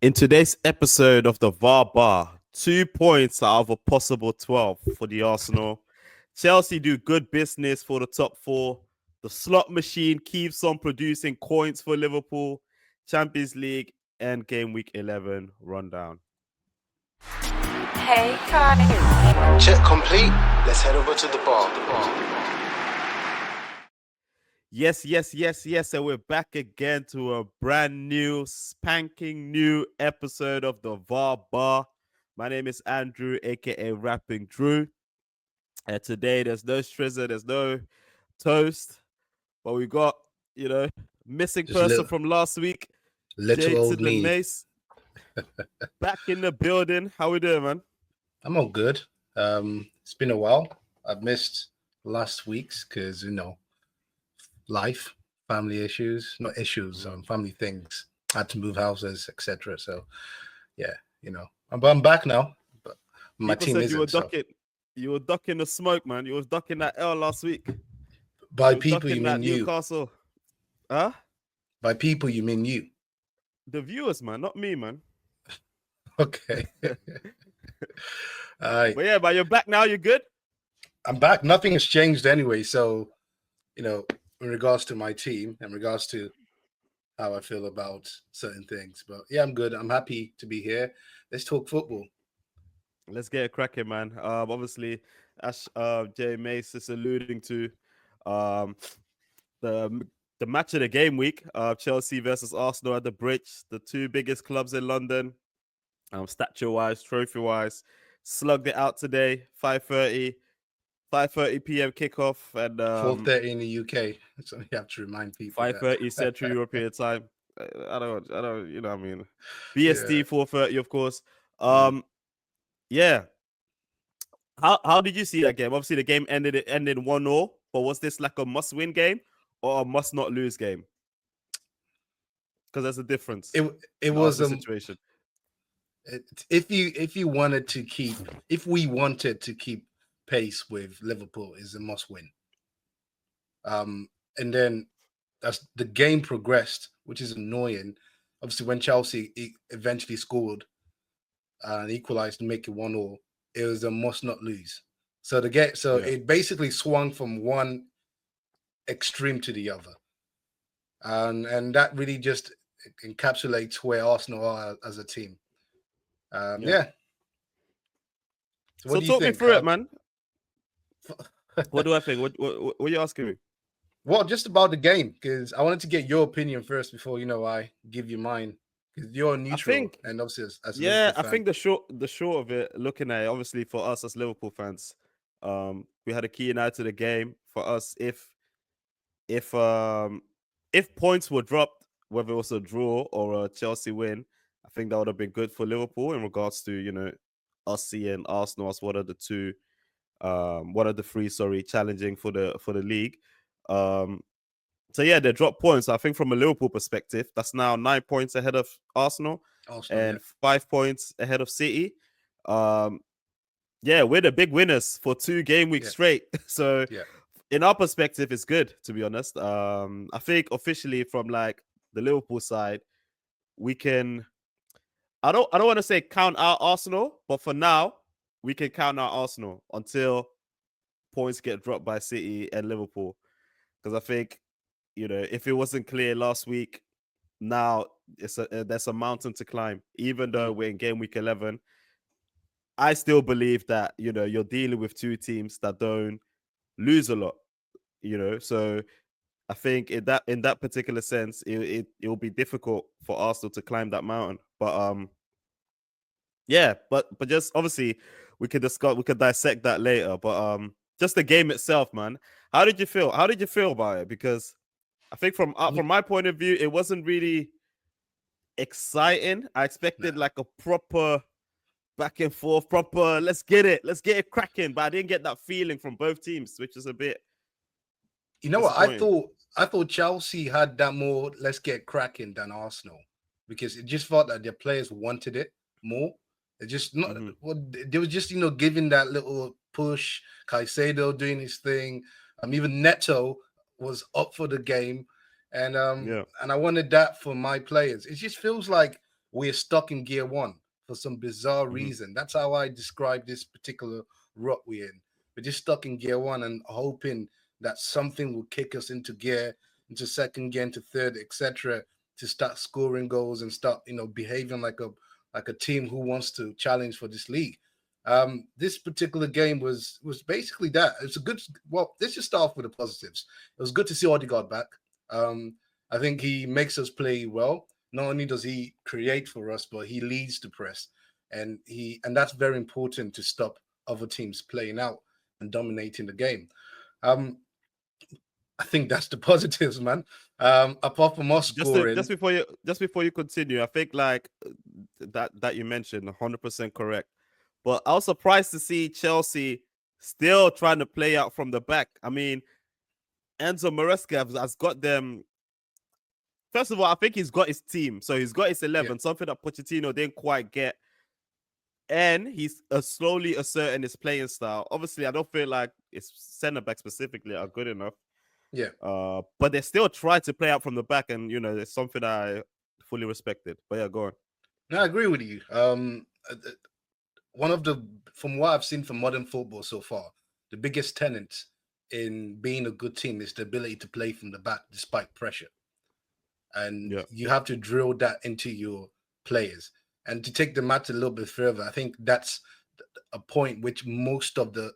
In today's episode of the VARBAR, 2 points out of a possible 12 for the Arsenal. Chelsea do good business for the top four. The slot machine keeps on producing coins for Liverpool. Champions League and game week 11 rundown. Hey guys. Check complete. Let's head over to the bar. Yes. And we're back again to a brand new, spanking new episode of the VARBAR. My name is Andrew, aka Rapping Drew. And today there's no Strizza, there's no Toast, but we got, missing Just person from last week, Little old Jason me. and Mace. Back in the building. How we doing, man? I'm all good. It's been a while. I've missed last week's because, life, family issues, not issues, family things. I had to move houses, etc. So, yeah, but I'm back now. But my People team said isn't. you were ducking the smoke, man. You was ducking that L last week. By people, you mean you. Newcastle. Huh? By people, you mean you. The viewers, man, not me, man. Okay. All right. But yeah, but you're back now. You're good? I'm back. Nothing has changed anyway. So, in regards to my team, in regards to how I feel about certain things. But yeah, I'm good. I'm happy to be here. Let's talk football. Let's get it cracking, man. Obviously, as Jay Mace is alluding to, um, the match of the game week, Chelsea versus Arsenal at the Bridge, the two biggest clubs in London, stature-wise, trophy-wise, slugged it out today, 5:30 p.m. kickoff, and 4:30 in the UK. So you have to remind people. 5:30 Central European time. I don't, you know what I mean. BST 4:30, of course. Yeah. How did you see that game? Obviously, the game ended 1-0, but was this like a must-win game or a must-not-lose game? Because there's a difference. It was a situation. If we wanted to keep pace with Liverpool, is a must-win. And then as the game progressed, which is annoying. Obviously, when Chelsea eventually scored and equalized to make it 1-1, it was a must not lose. So it basically swung from one extreme to the other, and that really just encapsulates where Arsenal are as a team. Yeah. So talk me through it, man. What do I think? What are you asking me? Well, just about the game, because I wanted to get your opinion first before I give you mine. Because you're neutral, and obviously as I think the short of it, looking at it, obviously for us as Liverpool fans, we had a key eye to the game. For us, if points were dropped, whether it was a draw or a Chelsea win, I think that would have been good for Liverpool in regards to us seeing Arsenal as one of the three challenging for the league. So yeah, they dropped points. I think from a Liverpool perspective, that's now 9 points ahead of Arsenal and 5 points ahead of City. Yeah, we're the big winners for 2 game weeks straight. So in our perspective, it's good, to be honest. I think officially from like the Liverpool side, we can. I don't want to say count out Arsenal, but for now, we can count out Arsenal until points get dropped by City and Liverpool. Because I think, if it wasn't clear last week, now there's a mountain to climb. Even though we're in game week 11, I still believe that you're dealing with 2 teams that don't lose a lot. So I think in that particular sense, it will be difficult for Arsenal to climb that mountain. But yeah, but just obviously we could dissect that later. But just the game itself, man. How did you feel? How did you feel about it? Because I think from my point of view, it wasn't really exciting. I expected like a proper back and forth, proper let's get it cracking. But I didn't get that feeling from both teams, which is a bit. You know what? I thought Chelsea had that more let's get cracking than Arsenal, because it just felt that their players wanted it more. It just not. They were just giving that little push. Caicedo doing his thing. Even Neto was up for the game, and I wanted that for my players. It just feels like we're stuck in gear one for some bizarre reason. That's how I describe this particular rut we're in. We're just stuck in gear one and hoping that something will kick us into gear, into second gear, into third, etc., to start scoring goals and start, behaving like a team who wants to challenge for this league. This particular game was basically that. It's a good. Well, let's just start off with the positives. It was good to see Odegaard back. I think he makes us play well. Not only does he create for us, but he leads the press, and that's very important to stop other teams playing out and dominating the game. I think that's the positives, man. Apart from us scoring, just before you continue, I think like that you mentioned, 100% correct. But I was surprised to see Chelsea still trying to play out from the back. I mean, Enzo Maresca has got them. First of all, I think he's got his team, so he's got his 11, something that Pochettino didn't quite get. And he's slowly asserting his playing style. Obviously, I don't feel like his centre back specifically are good enough. Yeah. But they still try to play out from the back, and it's something I fully respected. But yeah, go on. No, I agree with you. From what I've seen from modern football so far, the biggest tenet in being a good team is the ability to play from the back despite pressure. And you have to drill that into your players. And to take the matter a little bit further, I think that's a point which most of the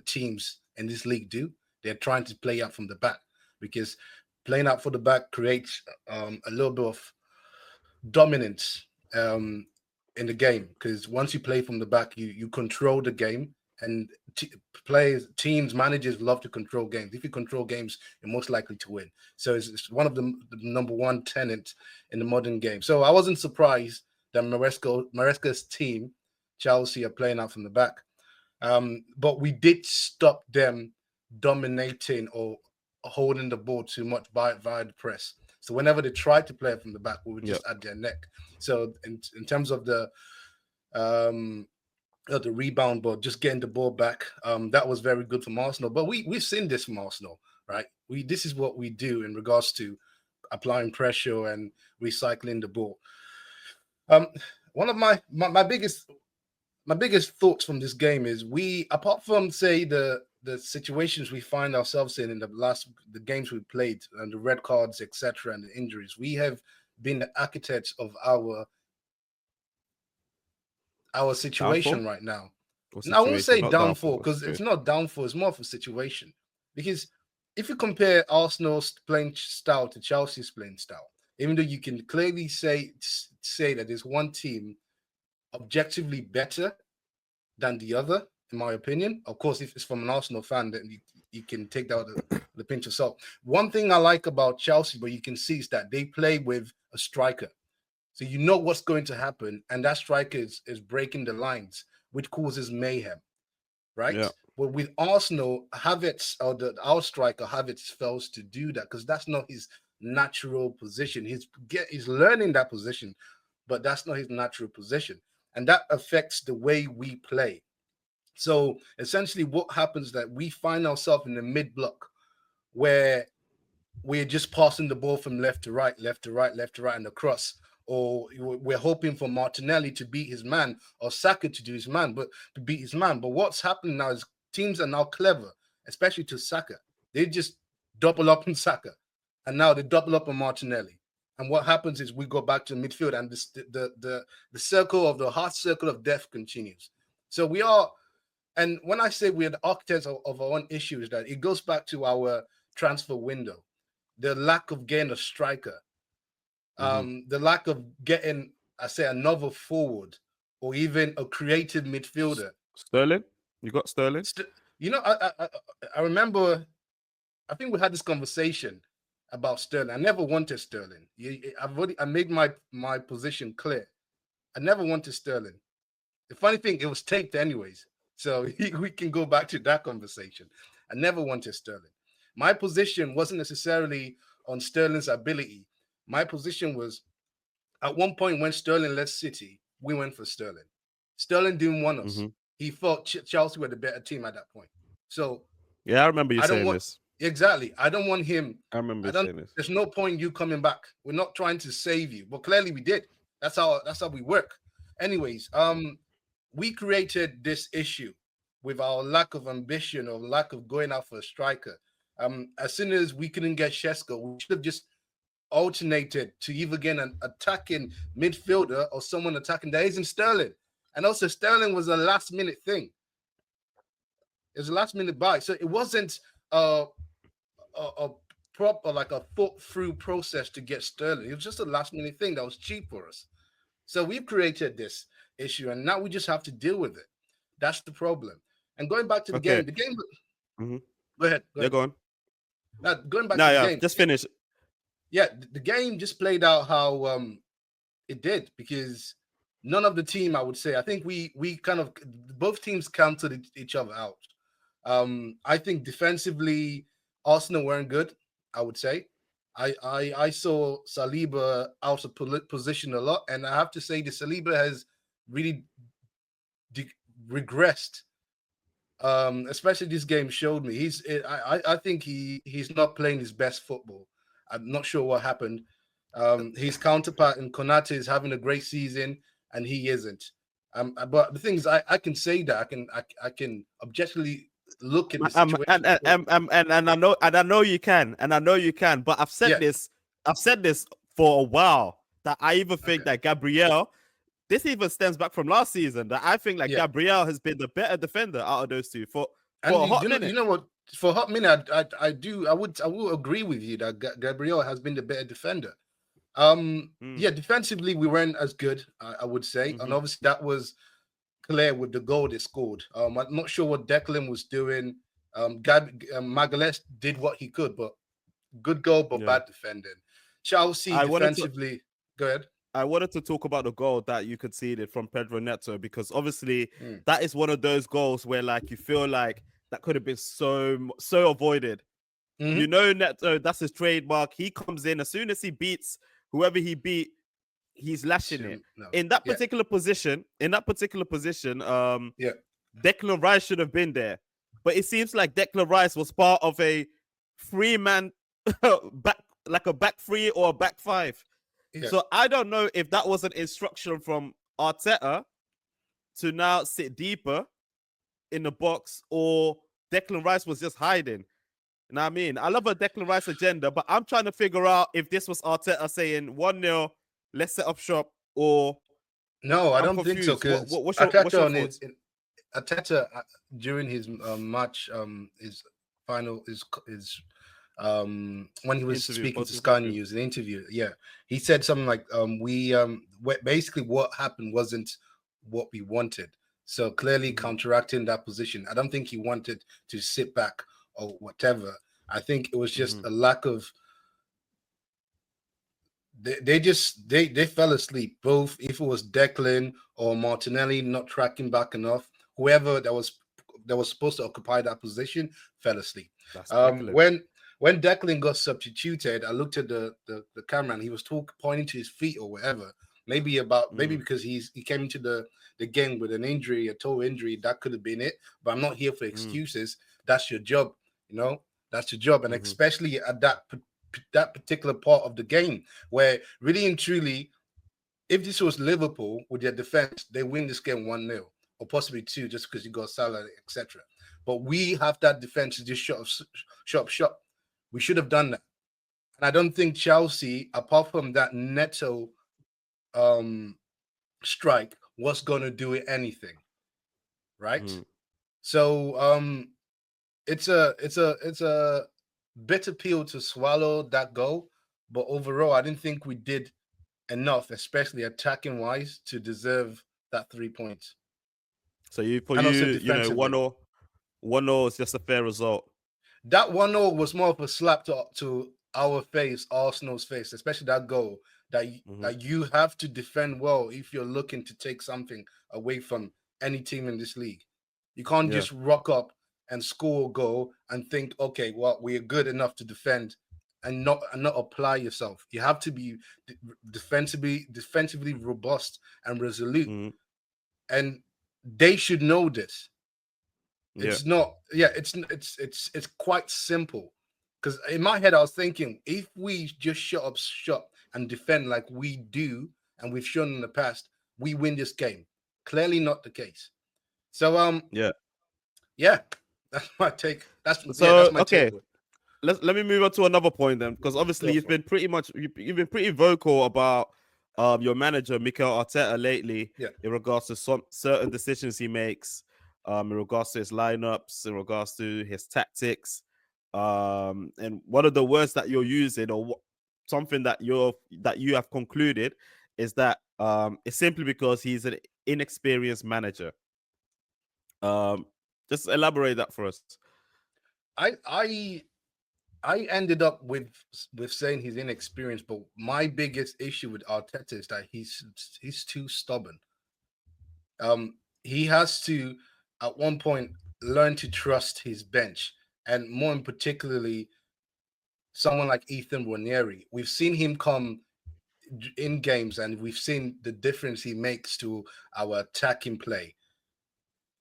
teams in this league do. They're trying to play out from the back, because playing out for the back creates a little bit of dominance in the game. Because once you play from the back, you control the game, and teams, managers love to control games. If you control games, you're most likely to win. So it's one of the number one tenets in the modern game. So I wasn't surprised that Maresca's team, Chelsea, are playing out from the back. But we did stop them dominating or holding the ball too much via the press. So whenever they tried to play it from the back, we would just at their neck. So in terms of the rebound, but just getting the ball back, that was very good from Arsenal. But we've seen this from Arsenal, right? This is what we do in regards to applying pressure and recycling the ball. One of my biggest thoughts from this game is apart from say the situations we find ourselves in the games we played and the red cards, etc., and the injuries, we have been the architects of our situation downfall? right now. And I won't say downfall, because okay. it's not downfall, it's more of a situation. Because if you compare Arsenal's playing style to Chelsea's playing style, even though you can clearly say that there's one team objectively better than the other, in my opinion. Of course, if it's from an Arsenal fan, then you can take that with the pinch of salt. One thing I like about Chelsea, but you can see, is that they play with a striker. So you know what's going to happen, and that striker is breaking the lines, which causes mayhem, right? Yeah. But with Arsenal, Havertz, or our striker Havertz, fails to do that because that's not his natural position. He's learning that position, but that's not his natural position, and that affects the way we play. So essentially, what happens is that we find ourselves in the mid block, where we're just passing the ball from left to right, left to right, left to right, and across. Or we're hoping for Martinelli to beat his man, or Saka to do his man, but to beat his man. But what's happening now is teams are now clever, especially to Saka. They just double up on Saka, and now they double up on Martinelli. And what happens is we go back to midfield, and the circle of the hard circle of death continues. So we are, and when I say we're the architects of our own issues, that it goes back to our transfer window, the lack of getting a striker. The lack of getting, I say, another forward or even a creative midfielder. Sterling? You got Sterling? I remember, I think we had this conversation about Sterling. I never wanted Sterling. I made my position clear. I never wanted Sterling. The funny thing, it was taped anyways. So we can go back to that conversation. I never wanted Sterling. My position wasn't necessarily on Sterling's ability. My position was, at one point when Sterling left City, we went for Sterling. Sterling didn't want us. He thought Chelsea were the better team at that point. So yeah, I remember you saying this. Exactly. I don't want him. I remember saying this. There's no point in you coming back. We're not trying to save you, but clearly we did. That's how we work. Anyways, we created this issue with our lack of ambition or lack of going out for a striker. As soon as we couldn't get Shesko, we should have just alternated to either get an attacking midfielder or someone attacking that isn't Sterling. And also, Sterling was a last minute thing. It was a last minute buy, so it wasn't a proper, like a thought through process to get Sterling. It was just a last minute thing that was cheap for us. So we've created this issue, and now we just have to deal with it. That's the problem. And going back to the game. Mm-hmm. Go ahead. Go on. Now, going back to the game. Just finish. Yeah, the game just played out how it did, because none of the team, I would say, I think we kind of, both teams counted each other out. I think defensively, Arsenal weren't good, I would say. I saw Saliba out of position a lot, and I have to say the Saliba has really regressed. Especially this game showed me I think he's not playing his best football. I'm not sure what happened. His counterpart in Konate is having a great season, and he isn't. But the thing is, I can say that I can objectively look at the situation. And I know you can, but I've said this for a while, that I even think that Gabriel, this even stems back from last season, that I think Gabriel has been the better defender out of those two for a hot minute. You know what? For a hot minute, I will agree with you that Gabriel has been the better defender. Defensively we weren't as good, I would say, and obviously that was clear with the goal they scored. I'm not sure what Declan was doing. Magalhaes did what he could, but good goal, but bad defending. Chelsea defensively, go ahead. I wanted to talk about the goal that you conceded from Pedro Neto, because obviously that is one of those goals where, like, you feel like that could have been so avoided. You know, Neto, that's his trademark. He comes in as soon as he beats whoever he beat, he's lashing it. In that particular position, Declan Rice should have been there, but it seems like Declan Rice was part of a 3-man back three or a back five. So I don't know if that was an instruction from Arteta to now sit deeper in the box, or Declan Rice was just hiding. You know what I mean? I love a Declan Rice agenda, but I'm trying to figure out if this was Arteta saying 1-0, let's set up shop, or no, I don't think so. Because Arteta during his match, his final, when he was speaking to Sky News, an interview, he said something like, basically what happened wasn't what we wanted. So clearly counteracting that position. I don't think he wanted to sit back or whatever. I think it was just a lack of. They fell asleep. Both, if it was Declan or Martinelli not tracking back enough, whoever that was supposed to occupy that position fell asleep. When Declan got substituted, I looked at the camera and he was pointing to his feet or whatever. Maybe because he came into the game with an injury, a toe injury. That could have been it. But I'm not here for excuses. That's your job, That's your job, and especially at that particular part of the game where really and truly, if this was Liverpool with their defense, they win this game 1-0 or possibly 2, just because you got Salah, etc. But we have that defense to just shut. We should have done that. And I don't think Chelsea, apart from that Neto strike, was going to do anything, right? So it's a bitter pill to swallow, that goal, but overall I didn't think we did enough, especially attacking wise, to deserve that 3 points. So 1-0 is just a fair result. That 1-0 was more of a slap to our face, Arsenal's face, especially that goal that you have to defend well if you're looking to take something away from any team in this league. You can't just rock up and score a goal and think, okay, well, we're good enough to defend and not apply yourself. You have to be defensively robust and resolute. And they should know this. It's not, it's quite simple. Because in my head, I was thinking, if we just shut up shop and defend like we do and we've shown in the past, we win this game. Clearly not the case. So yeah, that's my take. That's my okay. take. Let me move on to another point then, because obviously you've been pretty vocal about your manager Mikel Arteta lately in regards to some certain decisions he makes, in regards to his lineups, in regards to his tactics, and one of the words that you're using, or something that you have concluded, is that it's simply because he's an inexperienced manager. Just elaborate that for us. I ended up with saying he's inexperienced, but my biggest issue with Arteta is that he's too stubborn. He has to, at one point, learn to trust his bench, and more in particularly someone like Ethan Ranieri. We've seen him come in games, and we've seen the difference he makes to our attacking play,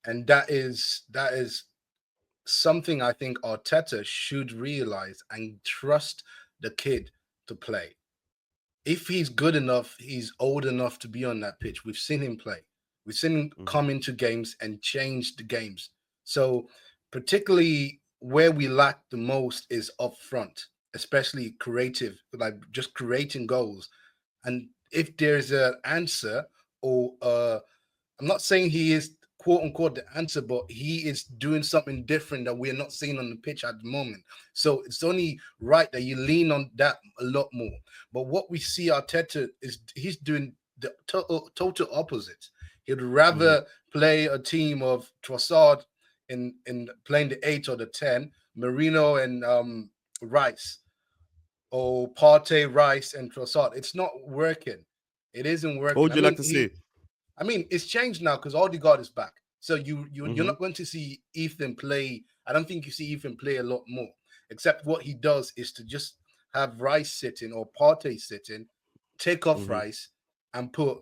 and that is something I think Arteta should realize and trust the kid to play. If he's good enough, he's old enough to be on that pitch. We've seen him play. We've seen him come into games and change the games. So particularly where we lack the most is up front, especially creative, like just creating goals. And if there's an answer, or I'm not saying he is quote unquote the answer, but he is doing something different that we're not seeing on the pitch at the moment. So it's only right that you lean on that a lot more. But what we see Arteta is he's doing the total opposite. He'd rather play a team of Trossard in playing the 8 or the 10, Marino and Rice, or Partey, Rice, and Trossard. It's not working. It isn't working. What would you like to see? I mean, it's changed now because Odegaard is back. So you're not going to see Ethan play. I don't think you see Ethan play a lot more, except what he does is to just have Rice sitting or Partey sitting, take off Rice and put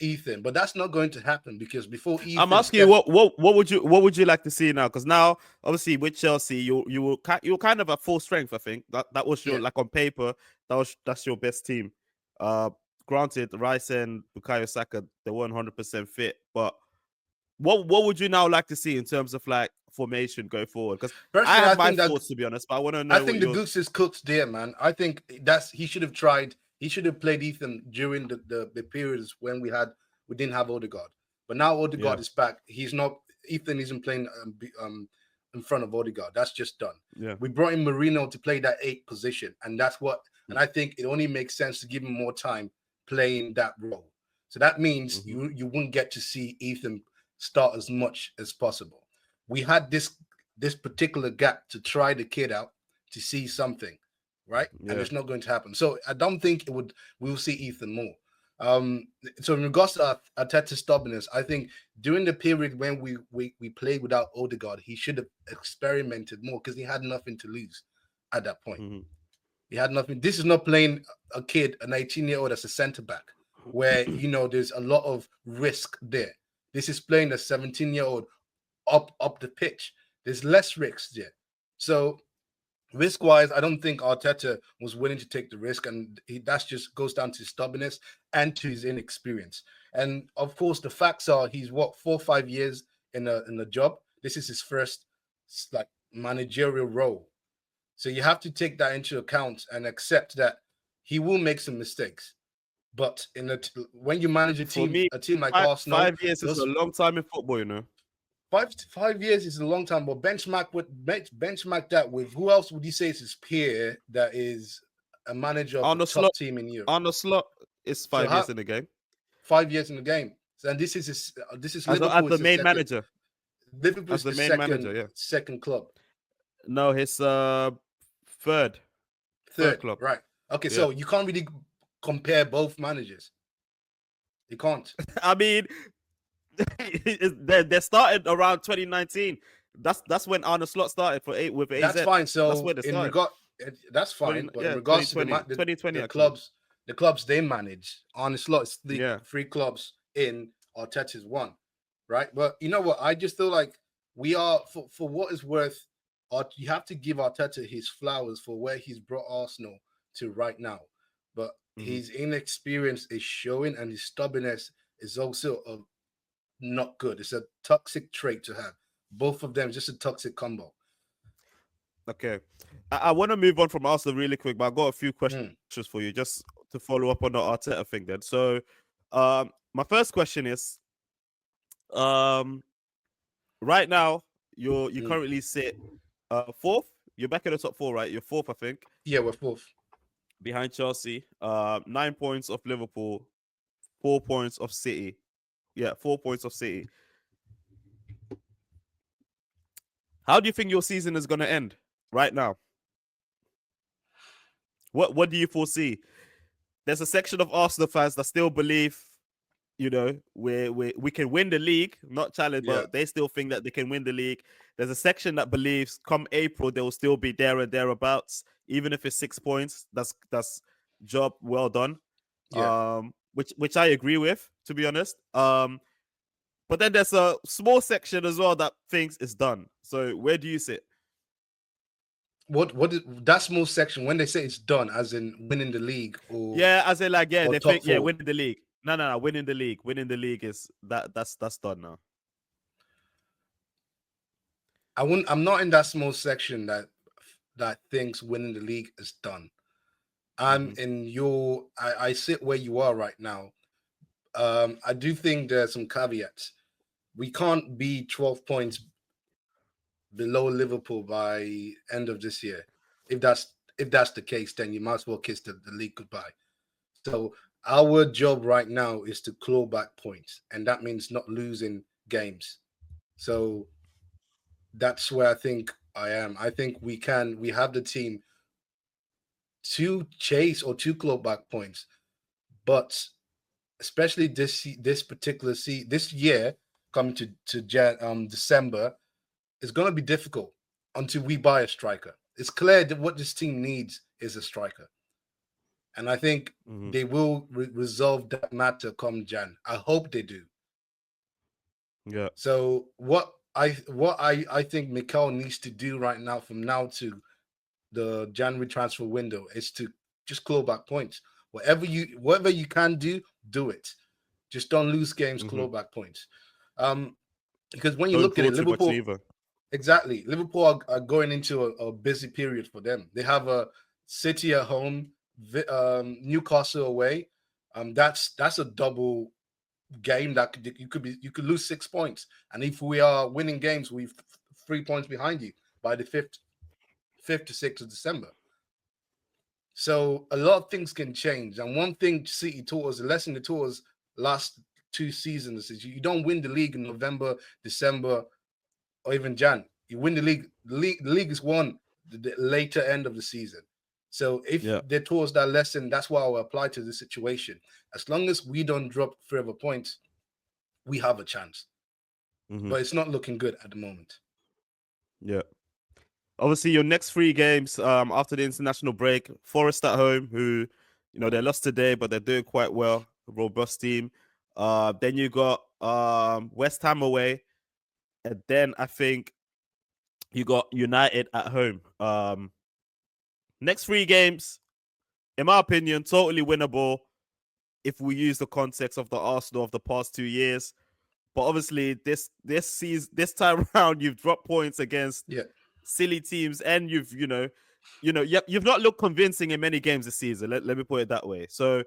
Ethan. But that's not going to happen because before Ethan, I'm asking you what would you like to see now? Because now, obviously, with Chelsea, you're kind of at full strength. I think that was your like on paper, that's your best team. Granted, Rice and Bukayo Saka, they weren't 100% fit, but what would you now like to see in terms of like formation go forward? Because I have my thoughts, to be honest, but I want to know. I think the goose is cooked there, man. I think he should have tried. He should have played Ethan during the periods when we didn't have Odegaard, but now Odegaard is back. Ethan isn't playing in front of Odegaard. That's just done. Yeah, we brought in Marino to play that 8 position, and that's what. And I think it only makes sense to give him more time playing that role. So that means you wouldn't get to see Ethan start as much as possible. We had this particular gap to try the kid out to see something, right? And it's not going to happen. So I don't think we'll see Ethan more. So in regards to Arteta's stubbornness, I think during the period when we played without Odegaard, he should have experimented more because he had nothing to lose at that point. He had nothing. This is not playing a kid, an 18-year-old as a centre back, where there's a lot of risk there. This is playing a 17-year-old up the pitch. There's less risks there. So risk-wise, I don't think Arteta was willing to take the risk, and that just goes down to his stubbornness and to his inexperience. And of course, the facts are he's 4 or 5 years in the job. This is his first like managerial role. So you have to take that into account and accept that he will make some mistakes. But when you manage a team like Arsenal, 5 years is a long time in football, 5 years is a long time. But benchmark that with who else would you say is his peer that is a manager of a top team in Europe? Arne Slot is 5 years in the game. 5 years in the game. So, and this is Liverpool as the main manager. Liverpool is the main manager, second club. No, his third club. Right. Okay, so you can't really compare both managers. You can't. I mean, they started around 2019. That's when Arne Slot started with AZ. That's fine. So that's where they started. That's fine. But in regards to the clubs they manage, Arne Slot is 3 clubs in, Arteta's 1, right? But you know what? I just feel like we are for what is worth. You have to give Arteta his flowers for where he's brought Arsenal to right now. But his inexperience is showing, and his stubbornness is also not good. It's a toxic trait to have. Both of them, just a toxic combo. Okay. I want to move on from Arsenal really quick, but I've got a few questions for you just to follow up on the Arteta thing then. So, my first question is, right now, you currently sit fourth. You're back in the top four, right? You're fourth, I think. Yeah, we're fourth. Behind Chelsea. 9 points of Liverpool, 4 points of City. Yeah, 4 points of City. How do you think your season is going to end right now? What do you foresee? There's a section of Arsenal fans that still believe, we can win the league, not challenge, but they still think that they can win the league. There's a section that believes come April they will still be there and thereabouts, even if it's 6 points. That's job well done. Yeah. Which I agree with, to be honest. But then there's a small section as well that thinks it's done. So where do you sit? What is that small section when they say it's done, as in winning the league, or as in like they think four? winning the league. No, winning the league. Winning the league is that's done now. I'm not in that small section that thinks winning the league is done. I'm in I sit where you are right now. I do think there's some caveats. We can't be 12 points below Liverpool by end of this year. If that's the case, then you might as well kiss the league goodbye. So our job right now is to claw back points, and that means not losing games. So that's where I think I am. I think we have the team to chase or to claw back points, but especially this particular this year coming to December is going to be difficult until we buy a striker. It's clear that what this team needs is a striker, and I think they will resolve that matter come Jan. I hope they do. Yeah. So what I think Mikel needs to do right now, from now to the January transfer window, is to just claw back points. Whatever you can do it. Just don't lose games, claw back points. Because when you look at it, Liverpool, exactly, Liverpool are going into a busy period for them. They have a City at home, Newcastle away. That's a double game that you could lose 6 points, and if we are winning games, we're 3 points behind you by the 5th to 6th of December. So a lot of things can change, and one thing City taught us, a lesson they taught us last 2 seasons, is you don't win the league in November, December, or even Jan. You win the league. The league is won the later end of the season. So if they taught us that lesson, that's what I'll apply to this situation. As long as we don't drop further points, we have a chance. But it's not looking good at the moment. Yeah. Obviously, your next 3 games after the international break, Forrest at home, who, they lost today, but they're doing quite well. A robust team. Then you got West Ham away. And then I think you got United at home. Next 3 games, in my opinion, totally winnable if we use the context of the Arsenal of the past 2 years. But obviously, this time around, you've dropped points against silly teams, and you've not looked convincing in many games this season. Let me put it that way. So,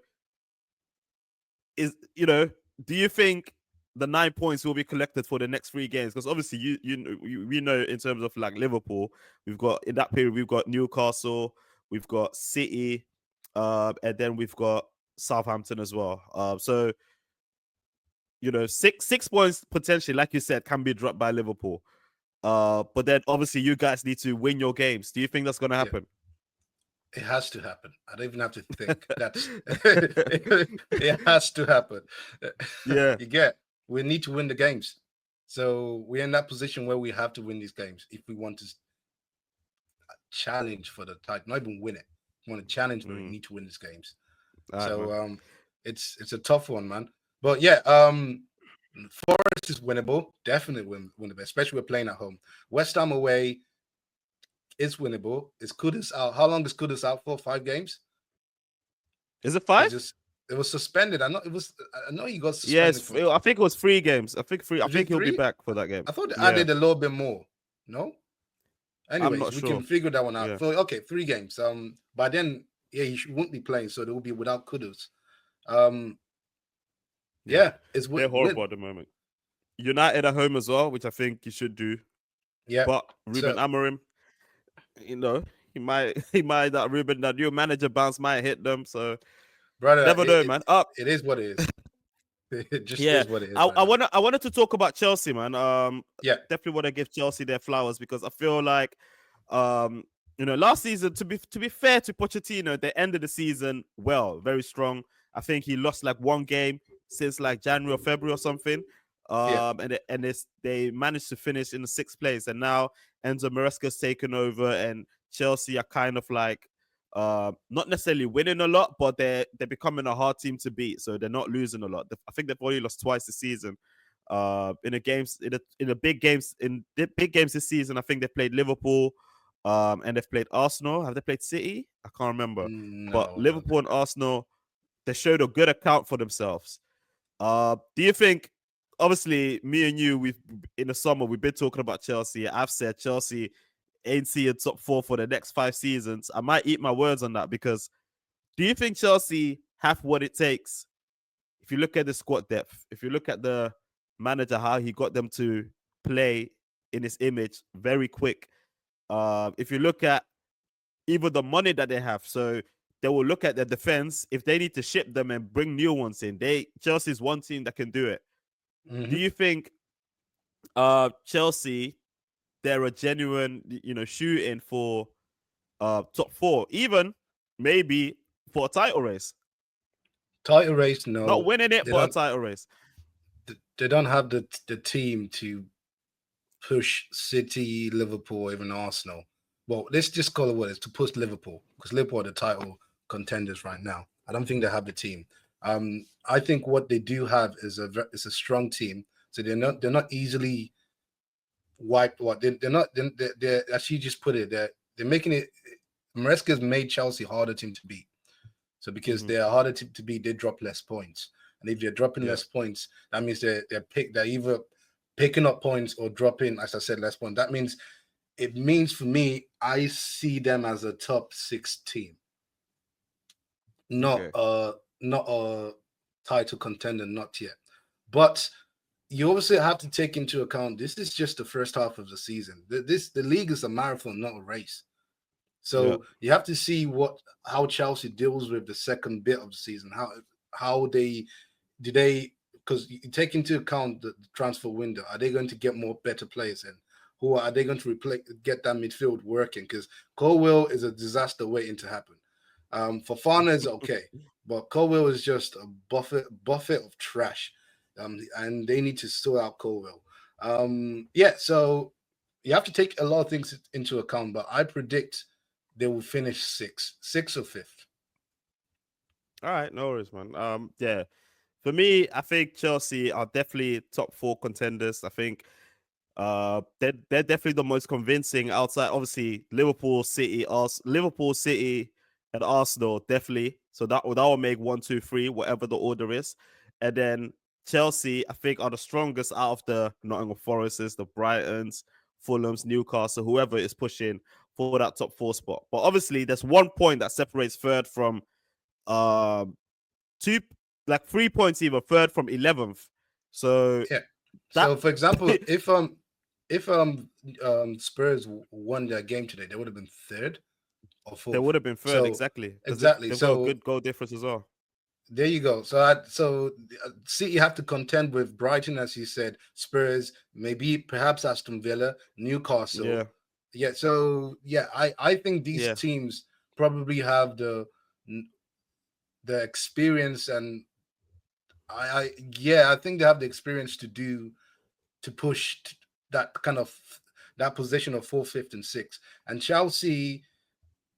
do you think the 9 points will be collected for the next 3 games? Because obviously, we know in terms of like Liverpool, we've got in that period we've got Newcastle, we've got City, and then we've got Southampton as well. So 6 points potentially, like you said, can be dropped by Liverpool. But then obviously you guys need to win your games. Do you think that's going to happen? It has to happen. I don't even have to think. It has to happen. Yeah. We need to win the games. So we're in that position where we have to win these games if we want to challenge for the title, not even win it. We want to challenge, but we need to win these games. So it's a tough one, man. But yeah, Forest is winnable, definitely winnable, especially we're playing at home. West Ham away is winnable. Is Kudus out? How long is Kudus out for? 5 games? Is it 5? It was suspended. I know he got Yes, suspended for. I think it was 3 games. I think 3. I Was it think he'll be 3? back for that game. I thought they Yeah, added a little bit more. No. I'm Anyways, not we sure. can figure that one out. Yeah. So, okay, 3 games. By then, yeah, he won't be playing, so they will be without Kudus. Yeah, they're horrible at the moment. United at home as well, which I think you should do. Yeah, but Ruben Amorim, you know, he might that Ruben, that new manager bounce might hit them. So, brother, never know, man. It is what it is. It just is what it is. I wanted to talk about Chelsea, man. Definitely want to give Chelsea their flowers because I feel like, last season, to be fair to Pochettino, they ended the season well, very strong. I think he lost like 1 game since like January or February or something. And they managed to finish in the 6th place, and now Enzo Maresca's taken over, and Chelsea are kind of like not necessarily winning a lot, but they're becoming a hard team to beat, so they're not losing a lot. I think they've only lost twice this season. In the big games this season, I think they played Liverpool, and they've played Arsenal. Have they played City? I can't remember. But Liverpool and Arsenal, they showed a good account for themselves. Do you think? Obviously, me and you, in the summer we've been talking about Chelsea. I've said Chelsea ain't seeing top 4 for the next 5 seasons. I might eat my words on that because do you think Chelsea have what it takes? If you look at the squad depth, if you look at the manager, how he got them to play in his image very quick. If you look at even the money that they have, so they will look at their defense. If they need to ship them and bring new ones in, Chelsea's one team that can do it. Mm-hmm. Do you think Chelsea, they're a genuine, shoot-in for top 4, even maybe for a title race? Title race, no. Not winning it, but a title race. They don't have the team to push City, Liverpool, even Arsenal. Well, let's just call it what it is, to push Liverpool, because Liverpool are the title contenders right now. I don't think they have the team. I think what they do have is a strong team. So they're not easily wiped. They're as you just put it, they're making it. Maresca's made Chelsea harder team to beat. So because they're a harder team to beat, they drop less points. And if they're dropping less points, that means they're either picking up points or dropping, as I said, less points. That means for me, I see them as a top 6 team. Not a title contender, not yet. But you also have to take into account this is just the first half of the season. The league is a marathon, not a race. So you have to see how Chelsea deals with the second bit of the season. How they because you take into account the transfer window. Are they going to get better players in? Who are they going to get that midfield working? Because Colwill is a disaster waiting to happen. Fofana is okay, but Colwill is just a buffet of trash, and they need to sort out Colwill. So you have to take a lot of things into account, but I predict they will finish 6th or 5th. All right, no worries, man. For me, I think Chelsea are definitely top 4 contenders. I think they're definitely the most convincing outside, obviously, Liverpool, City, and Arsenal, definitely. So that will make 1, 2, 3, whatever the order is. And then Chelsea, I think, are the strongest out of the Nottingham Forests, the Brightons, Fulhams, Newcastle, whoever is pushing for that top 4 spot. But obviously, there's 1 point that separates third from 3 points even, third from 11th. So So for example, if Spurs won their game today, they would have been 3rd or 4th. They would have been 3rd, exactly. They've got a good goal difference as well. There you go. So City have to contend with Brighton, as you said, Spurs, perhaps Aston Villa, Newcastle. I think these teams probably have the experience, and I think they have the experience to push that that position of 4th, 5th, and 6th. And Chelsea,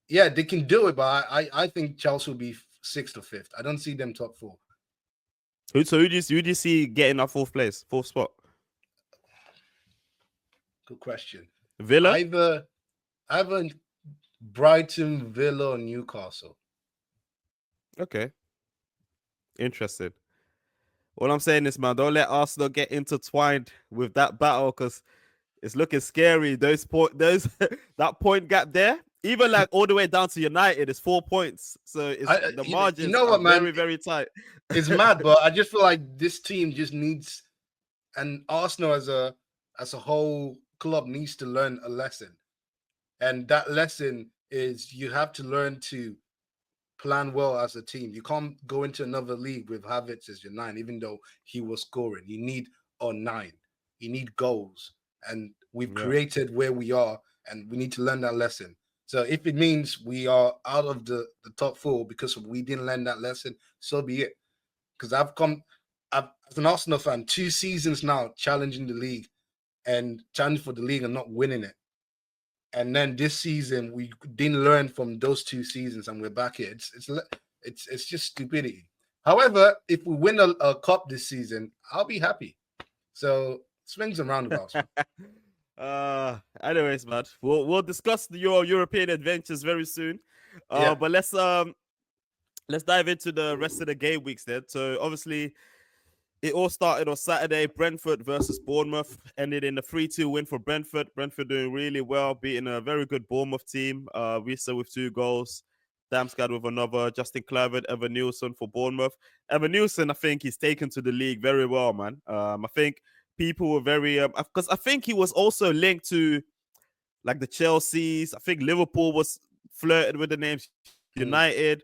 they can do it, but I think Chelsea will be 6th or 5th. I don't see them top 4. So who do you see getting that 4th spot? Good question. Villa? Either Brighton, Villa, or Newcastle. Okay, interesting. All I'm saying is, man, don't let Arsenal get intertwined with that battle because it's looking scary. Those that point gap there, even like all the way down to United, is 4 points. So it's the You margins know are what, man? very, very tight. It's mad, but I just feel like this team just needs, and Arsenal as a whole club needs to learn a lesson. And that lesson is you have to learn to plan well as a team. You can't go into another league with Havertz as your 9, even though he was scoring. You need a 9. You need goals. And we've Yeah. created where we are, and we need to learn that lesson. So if it means we are out of the top 4 because we didn't learn that lesson, so be it. Because I've as an Arsenal fan, 2 seasons now challenging the league and challenging for the league and not winning it. And then this season we didn't learn from those 2 seasons, and we're back here. It's just stupidity. However, if we win a cup this season, I'll be happy. So swings and roundabouts. Anyways, man, we'll discuss your European adventures very soon. Yeah. But let's dive into the rest of the game weeks then. So obviously, it all started on Saturday. Brentford versus Bournemouth ended in a 3-2 win for Brentford. Brentford doing really well, beating a very good Bournemouth team. Risa with 2 goals. Damsgaard with another. Justin Kluivert, Evan Nielsen for Bournemouth. Evan Nielsen, I think he's taken to the league very well, man. I think people were very... Because I think he was also linked to like the Chelseas. I think Liverpool was flirted with the names United.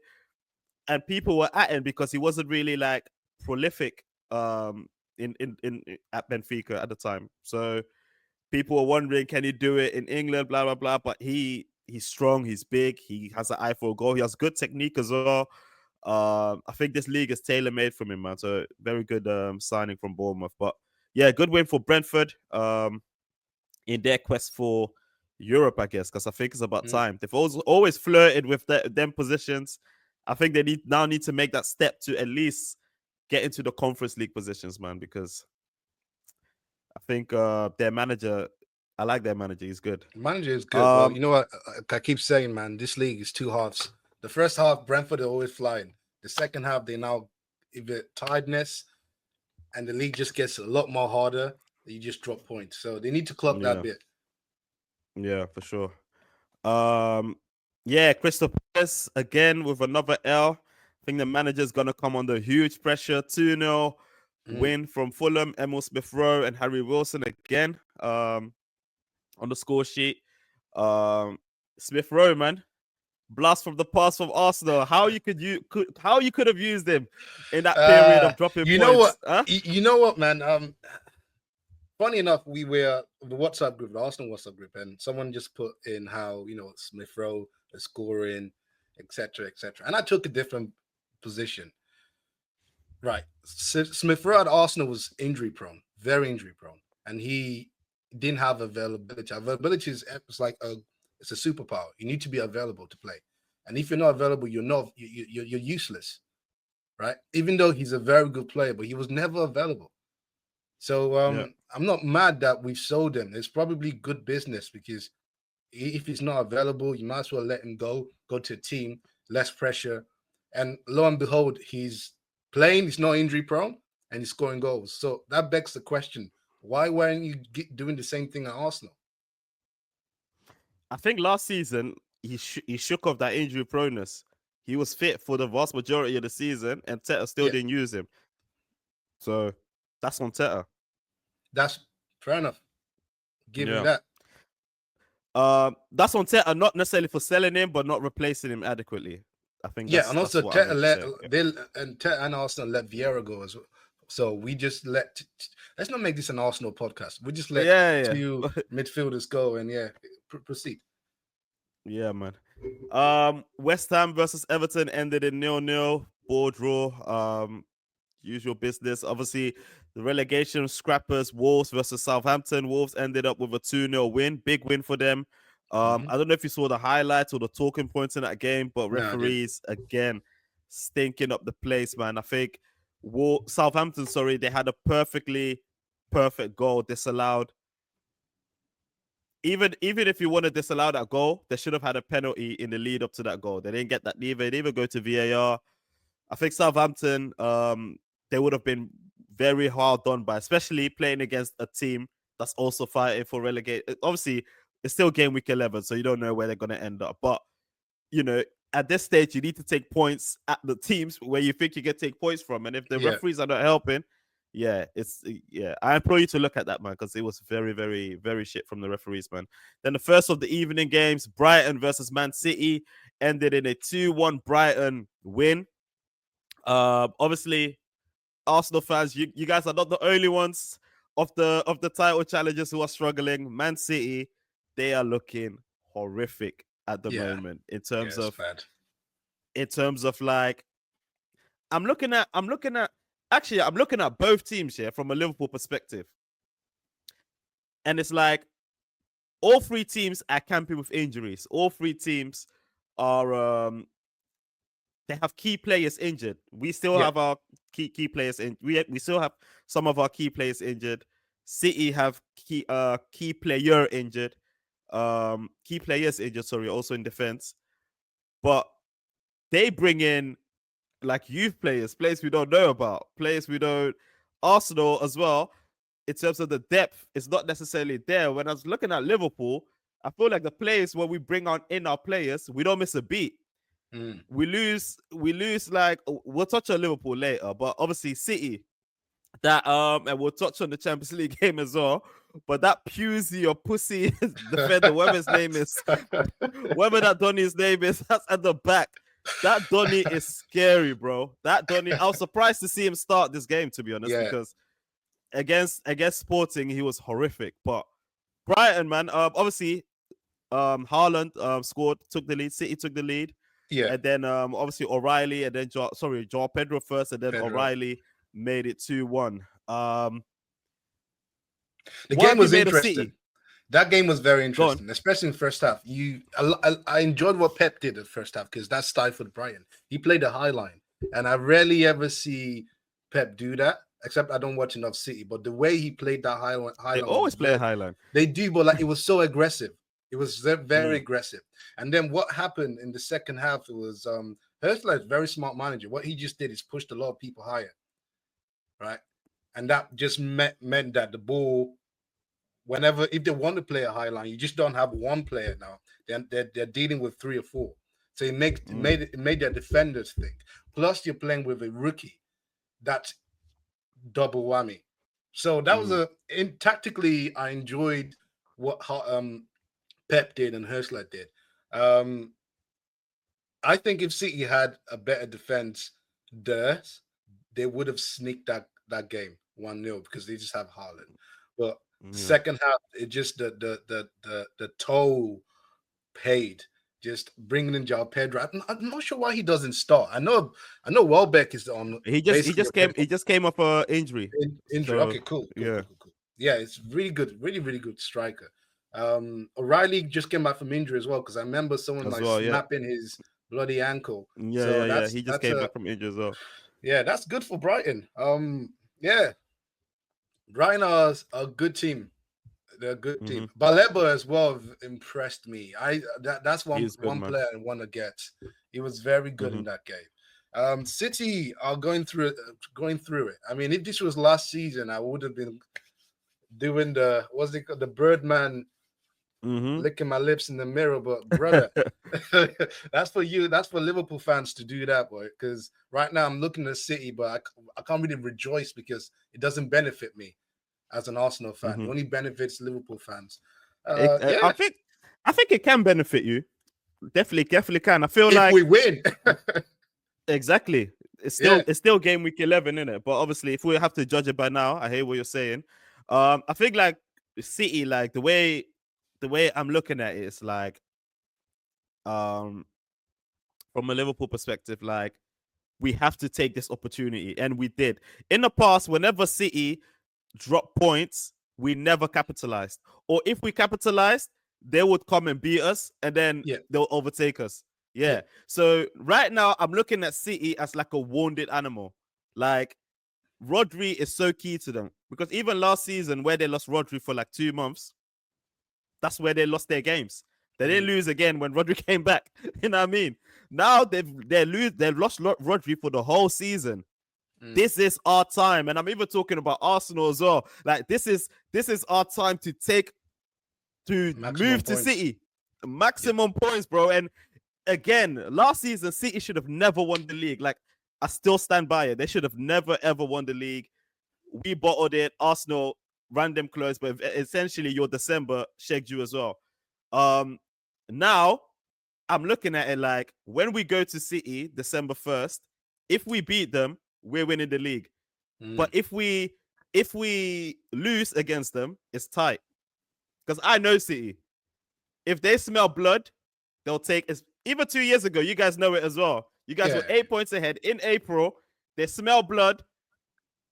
And people were at him because he wasn't really like prolific in at Benfica at the time. So people were wondering, can he do it in England? Blah blah blah. But he's strong. He's big. He has an eye for a goal. He has good technique as well. I think this league is tailor made for him, man. So very good signing from Bournemouth. But yeah, good win for Brentford in their quest for Europe, I guess, because I think it's about time. They've always flirted with them positions. I think they need to make that step to at least get into the Conference League positions, man, because I think their manager, I like their manager. He's good. Manager is good. Well, you know what? I keep saying, man, this league is 2 halves. The first half, Brentford are always flying. The second half, they now either tiredness, and the league just gets a lot more harder. You just drop points. So they need to clock that bit. Yeah, for sure. Yeah, Crystal Palace again with another L. I think the manager's gonna come under huge pressure. 2-0 win from Fulham. Emile Smith Rowe and Harry Wilson again on the score sheet. Smith Rowe, man, blast from the past from Arsenal. How you could have used him in that period of dropping points? Know what? Huh? You know what, man? Funny enough, we were the WhatsApp group, the Arsenal WhatsApp group, and someone just put in how Smith Rowe is scoring, etc., etc. And I took a different position. Right, Smith Rowe at Arsenal was injury prone, very injury prone, and he didn't have availability. Availability is like it's a superpower. You need to be available to play, and if you're not available, you're useless, right? Even though he's a very good player, but he was never available. So I'm not mad that we've sold him. It's probably good business because if he's not available, you might as well let him go to a team, less pressure. And lo and behold, he's playing, he's not injury prone, and he's scoring goals. So that begs the question, why weren't you doing the same thing at Arsenal? I think last season he shook off that injury proneness. He was fit for the vast majority of the season, and Teta still didn't use him. So that's on Teta. That's fair enough. Give him that. That's on Teta, not necessarily for selling him, but not replacing him adequately. I think. And also Teta Teta and Arsenal let Vieira go as well. So we just let's not make this an Arsenal podcast. We just let 2 midfielders go and proceed. Yeah, man. West Ham versus Everton ended in 0-0, ball draw. Usual business. Obviously, the relegation scrappers, Wolves versus Southampton. Wolves ended up with a 2-0 win. Big win for them. I don't know if you saw the highlights or the talking points in that game, but referees, again, stinking up the place, man. I think Southampton, they had a perfect goal disallowed. Even if you want to disallow that goal, they should have had a penalty in the lead up to that goal. They didn't get that either. They didn't even go to VAR. I think Southampton, they would have been very hard done by, especially playing against a team that's also fighting for relegate. Obviously, it's still game week 11, so you don't know where they're going to end up. But, you know, at this stage, you need to take points at the teams where you think you can take points from. And if the referees are not helping, I implore you to look at that, man, because it was very, very, very shit from the referees, man. Then the first of the evening games, Brighton versus Man City, ended in a 2-1 Brighton win. Obviously, Arsenal fans, you guys are not the only ones of the title challengers who are struggling. Man City, they are looking horrific at the moment in terms of like, I'm looking at both teams here from a Liverpool perspective, and it's like all three teams are camping with injuries. All three teams are they have key players injured. We still have our key players in. We still have some of our key players injured. City have key player injured. Key players injured. Sorry, also in defense. But they bring in like youth players we don't know about, players we don't. Arsenal as well, in terms of the depth, it's not necessarily there. When I was looking at Liverpool, I feel like the players where we bring on in our players, we don't miss a beat. We lose like, we'll touch on Liverpool later, but obviously City, that and we'll touch on the Champions League game as well. But that Pusey or Pussy defender, whatever his name is, whatever that Donny's name is, that's at the back. That Donny is scary, bro. That Donny, I was surprised to see him start this game, to be honest, because against Sporting, he was horrific. But Brighton, man, obviously, Haaland scored, took the lead. City took the lead. Yeah. And then obviously O'Reilly, and then Joao Pedro first, and then O'Reilly made it 2-1. The game was interesting. That game was very interesting, especially in the first half. I enjoyed what Pep did in the first half because that stifled Brighton. He played a high line, and I rarely ever see Pep do that, except I don't watch enough City. But the way he played that high line, they always play a high line. They do, but like it was so aggressive. It was very aggressive. And then what happened in the second half, it was Hurstler is a very smart manager. What he just did is pushed a lot of people higher, right? And that just meant that the ball, if they want to play a high line, you just don't have one player now. They're dealing with 3 or 4. So it made their defenders think. Plus, you're playing with a rookie. That's double whammy. So that was tactically, I enjoyed what Pep did and Hurstler did. I think if City had a better defense, they would have sneaked that game 1-0 because they just have Haaland. But second half, it just the toll paid. Just bringing in Joao Pedro. I'm not sure why he doesn't start. I know Welbeck is on. He just came off an injury. Injury. So, okay, cool. Yeah, it's really good. Really, really good striker. O'Reilly just came back from injury as well because I remember someone snapping his bloody ankle. He just came back from injury as well. Yeah, that's good for Brighton. Brighton are a good team. They're a good team. Baleba as well impressed me. That's one player I want to get. He was very good in that game. City are going through it. I mean, if this was last season, I would have been doing the Birdman, licking my lips in the mirror. But brother, that's for you. That's for Liverpool fans to do that, boy. Because right now I'm looking at City, but I can't really rejoice because it doesn't benefit me as an Arsenal fan. It only benefits Liverpool fans. I think it can benefit you. Definitely can. I feel like we win. Exactly. It's still game week 11, isn't it? But obviously, if we have to judge it by now, I hear what you're saying. I think like City, like the way I'm looking at it is like, from a Liverpool perspective, like we have to take this opportunity, and we did in the past. Whenever City drop points, we never capitalized, or if we capitalized, they would come and beat us, and then they'll overtake us. So right now I'm looking at City as like a wounded animal. Like Rodri is so key to them, because even last season where they lost Rodri for like 2 months, that's where they lost their games. They didn't lose again when Rodri came back. You know what I mean? now they've lost Rodri for the whole season. This is our time, and I'm even talking about Arsenal as well. Like this is our time to move to City, maximum points, bro. And again, last season City should have never won the league. Like I still stand by it. They should have never ever won the league. We bottled it. Arsenal ran them close, but essentially your December shagged you as well. Now I'm looking at it like when we go to City December 1st, if we beat them, we're winning the league. But if we lose against them, it's tight. Because I know City. If they smell blood, they'll take it. Even 2 years ago, you guys know it as well. You guys were 8 points ahead in April. They smell blood.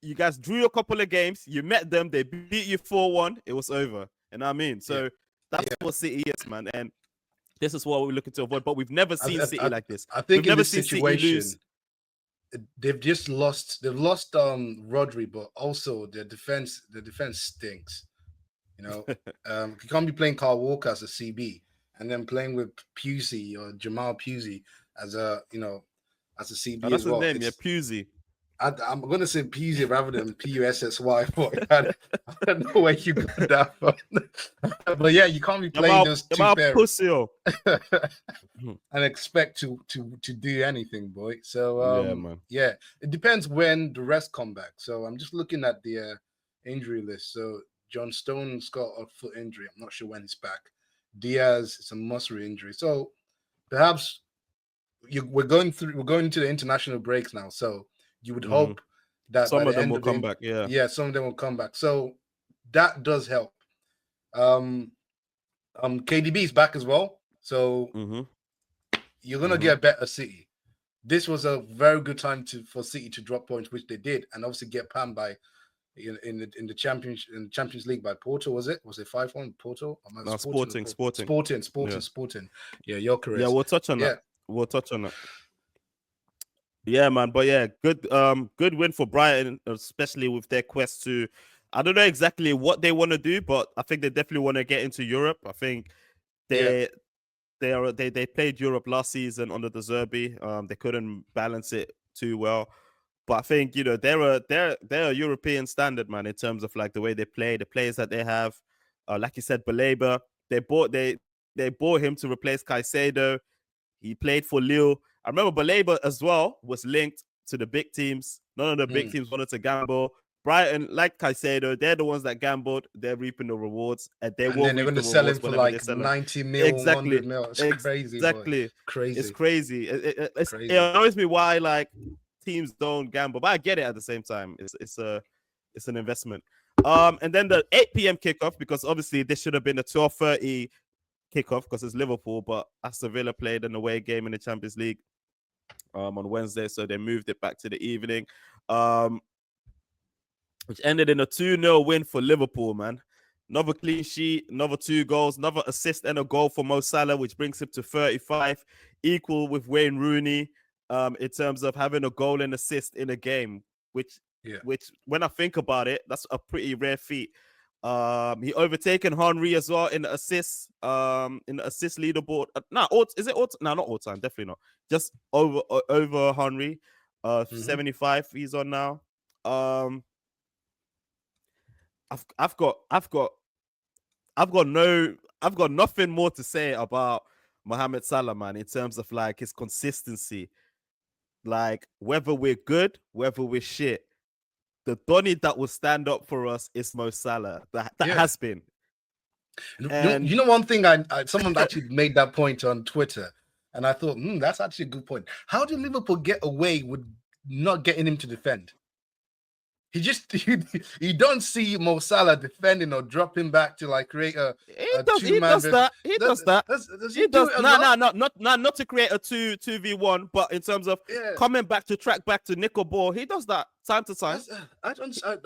You guys drew a couple of games. You met them. They beat you 4-1. It was over. You know what I mean? So that's what City is, man. And this is what we're looking to avoid. But we've never seen City like this. I think we've never this seen situation, City lose. they've just lost. They've lost Rodri, but also their defense. The defense stinks. You know, you can't be playing Kyle Walker as a CB and then playing with Pusey or Jamal Pusey as a CB That's as well. his name, Pusey. I'm going to say Pusey rather than Pussy, but I don't know where you got that from. But yeah, you can't be playing those two pairs and expect to do anything, boy. So it depends when the rest come back. So I'm just looking at the injury list. So John Stone's got a foot injury. I'm not sure when he's back. Diaz, it's a muscle injury. So perhaps we're going into the international breaks now. So you would hope that some of them will come back. Yeah, some of them will come back. So that does help. KDB is back as well. So you're gonna get a better City. This was a very good time for City to drop points, which they did, and obviously get panned by in the Champions League by Porto. Was it 5-1 Porto? No, Sporting. Sporting. Yeah, you're correct. Yeah, we'll touch on that. Yeah, man. But yeah, good win for Brighton, especially with their quest to. I don't know exactly what they want to do, but I think they definitely want to get into Europe. I think they played Europe last season under the Zerbi. They couldn't balance it too well, but I think they're a European standard, man, in terms of like the way they play, the players that they have. Like you said, Baleba, they bought him to replace Caicedo. He played for Lille. I remember Baleba as well was linked to the big teams. None of the big teams wanted to gamble. Brighton, like Caicedo, they're the ones that gambled. They're reaping the rewards, and they're going to sell him for like 90 mil, exactly. 100 mil. It's crazy. Exactly, crazy. It's crazy. It annoys me why like teams don't gamble, but I get it at the same time. It's an investment. And then the 8 p.m. kickoff, because obviously this should have been a 12:30 kickoff because it's Liverpool, but Aston Villa played an away game in the Champions League on Wednesday, so they moved it back to the evening, which ended in a 2-0 win for Liverpool, man. Another clean sheet, another 2 goals, another assist and a goal for Mo Salah, which brings him to 35, equal with Wayne Rooney in terms of having a goal and assist in a game, which when I think about it, that's a pretty rare feat. He overtaken Henry as well in the assist leaderboard. Is it all? No, not all time. Definitely not. Just over Henry. 75 he's on now. I've got nothing more to say about Mohamed Salah, man, in terms of like his consistency. Like whether we're good, whether we're shit, the Donny that will stand up for us is Mo Salah. That has been. And you know one thing, someone actually made that point on Twitter, and I thought, that's actually a good point. How did Liverpool get away with not getting him to defend? You don't see Mo Salah defending or dropping back to like create a He does that. Not to create a 2v1, but in terms of coming back to track back to nickel ball, he does that time to time.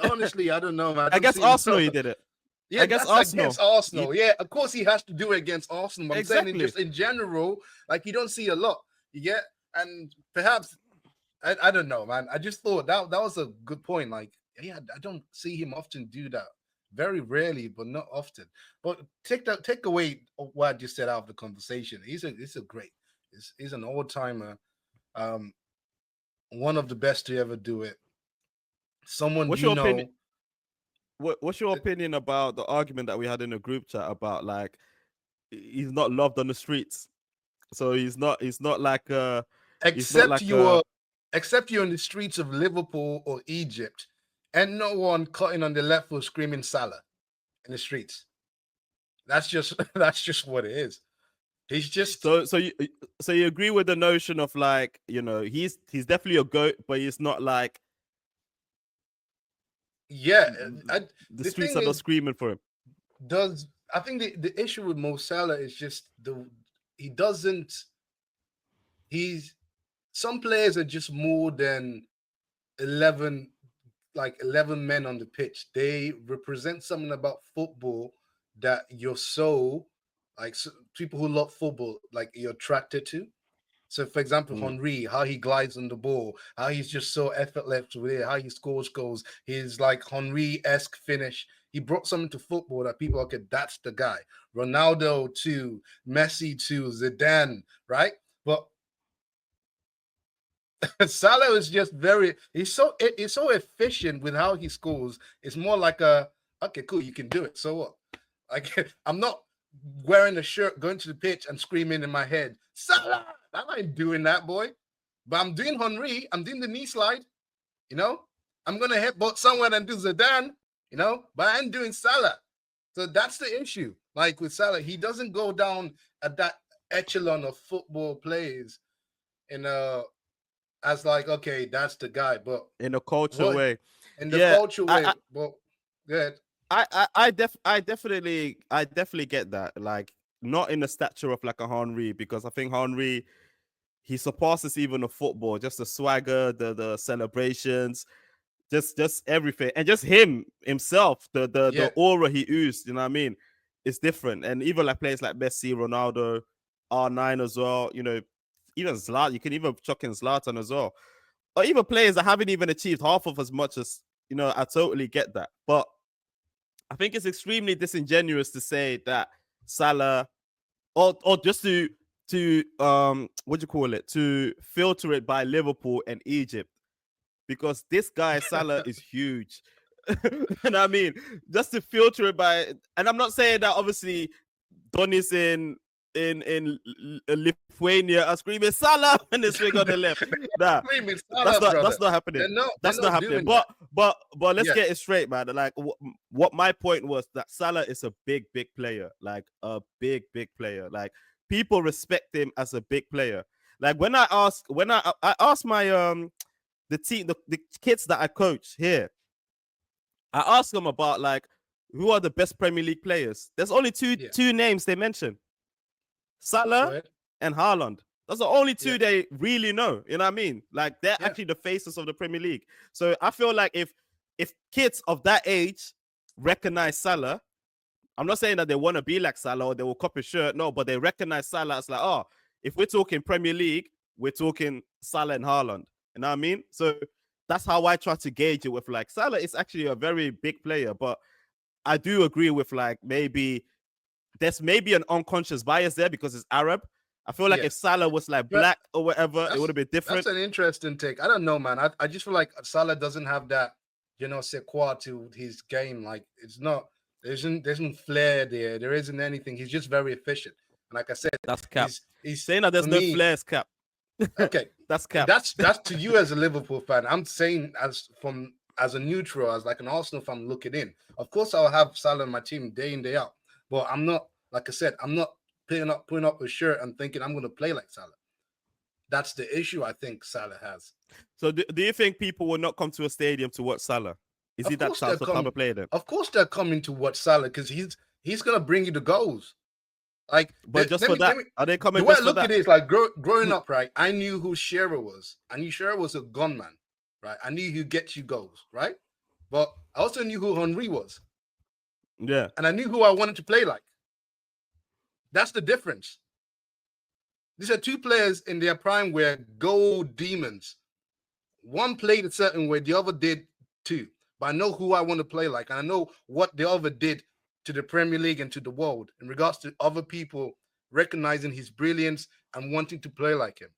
Honestly, I don't know, man. I guess Arsenal he did it. Yeah, against Arsenal. Yeah, of course he has to do it against Arsenal. But I'm saying just in general, like you don't see a lot. You get, and perhaps I don't know, man. I just thought that was a good point. Like, I don't see him often do that. Very rarely, but not often. But take away what I just said out of the conversation. He's a great He's an old-timer. One of the best to ever do it. Someone What's you your know. opinion? What's your opinion about the argument that we had in the group chat about like he's not loved on the streets, so he's not like Except you're in the streets of Liverpool or Egypt, and no one cutting on the left foot screaming Salah in the streets. That's just what it is. He's just so you agree with the notion of like, you know, he's definitely a GOAT, but he's not like the streets are not screaming for him. I think the issue with Mo Salah is just some players are just more than 11 men on the pitch. They represent something about football that you're people who love football, like, you're attracted to. So, for example, Henry, how he glides on the ball, how he's just so effortless with it, how he scores goals, his like Henry-esque finish. He brought something to football that people, okay, that's the guy. Ronaldo too, Messi too, Zidane, right? But Salah is just he's so efficient with how he scores. It's more like okay, cool, you can do it. So what? Like, I'm not wearing a shirt, going to the pitch and screaming in my head, Salah! I ain't doing that, boy. But I'm doing Henry. I'm doing the knee slide. You know, I'm going to headbutt somewhere and do Zidane, you know, but I ain't doing Salah. So that's the issue. Like with Salah, he doesn't go down at that echelon of football players as like, okay, that's the guy. But in a cultural way. In the cultural way. Well, yeah. I definitely get that. Like, not in the stature of like a Henry, because I think Henry, he surpasses even the football, just the swagger, the celebrations, just everything, and just himself, the aura he oozed. You know what I mean? It's different. And even like players like Messi, Ronaldo, R9 as well. You know, even Zlatan, you can even chuck in Zlatan as well, or even players that haven't even achieved half of as much as, you know. I totally get that, but I think it's extremely disingenuous to say that Salah, or just to what do you call it, to filter it by Liverpool and Egypt, because this guy Salah is huge. And I mean, just to filter it by, and I'm not saying that obviously Donny's in Lithuania are screaming Salah when they swing on the left. Nah, that's not happening. That's not happening. But let's get it straight, man. Like, what my point was, that Salah is a big player, like a big player. Like, people respect him as a big player. Like, when I asked my the team, the kids that I coach here, I asked them about like, who are the best Premier League players. There's only two names they mention. Salah and Haaland. That's the only two they really know. You know what I mean? Like, they're actually the faces of the Premier League. So I feel like if kids of that age recognize Salah, I'm not saying that they want to be like Salah or they will copy shirt. No, but they recognize Salah as like, oh, if we're talking Premier League, we're talking Salah and Haaland. You know what I mean? So that's how I try to gauge it with, like, Salah is actually a very big player, but I do agree with, like, there's maybe an unconscious bias there because it's Arab. I feel like if Salah was like black or whatever, it would have been different. That's an interesting take. I don't know, man. I just feel like Salah doesn't have that, c'est quoi to his game. Like, it's not, there's no flair there. There isn't anything. He's just very efficient. And like I said, that's cap. He's saying that there's no flair is cap. Okay. That's cap. That's to you as a Liverpool fan. I'm saying as a neutral, as like an Arsenal fan looking in. Of course, I'll have Salah on my team day in, day out. But I'm not, like I said, I'm not putting up a shirt and thinking I'm going to play like Salah. That's the issue I think Salah has. So do you think people will not come to a stadium to watch Salah? Is he that type of player then? Of course they're coming to watch Salah because he's going to bring you the goals. Like, but just for that, are they coming? The way I look at it is like growing up, right? I knew who Shearer was. I knew Shearer was a gunman, right? I knew who gets you goals, right? But I also knew who Henry was. Yeah. And I knew who I wanted to play like. That's the difference. These are two players in their prime where goal demons. One played a certain way, the other did too. But I know who I want to play like, and I know what the other did to the Premier League and to the world in regards to other people recognizing his brilliance and wanting to play like him.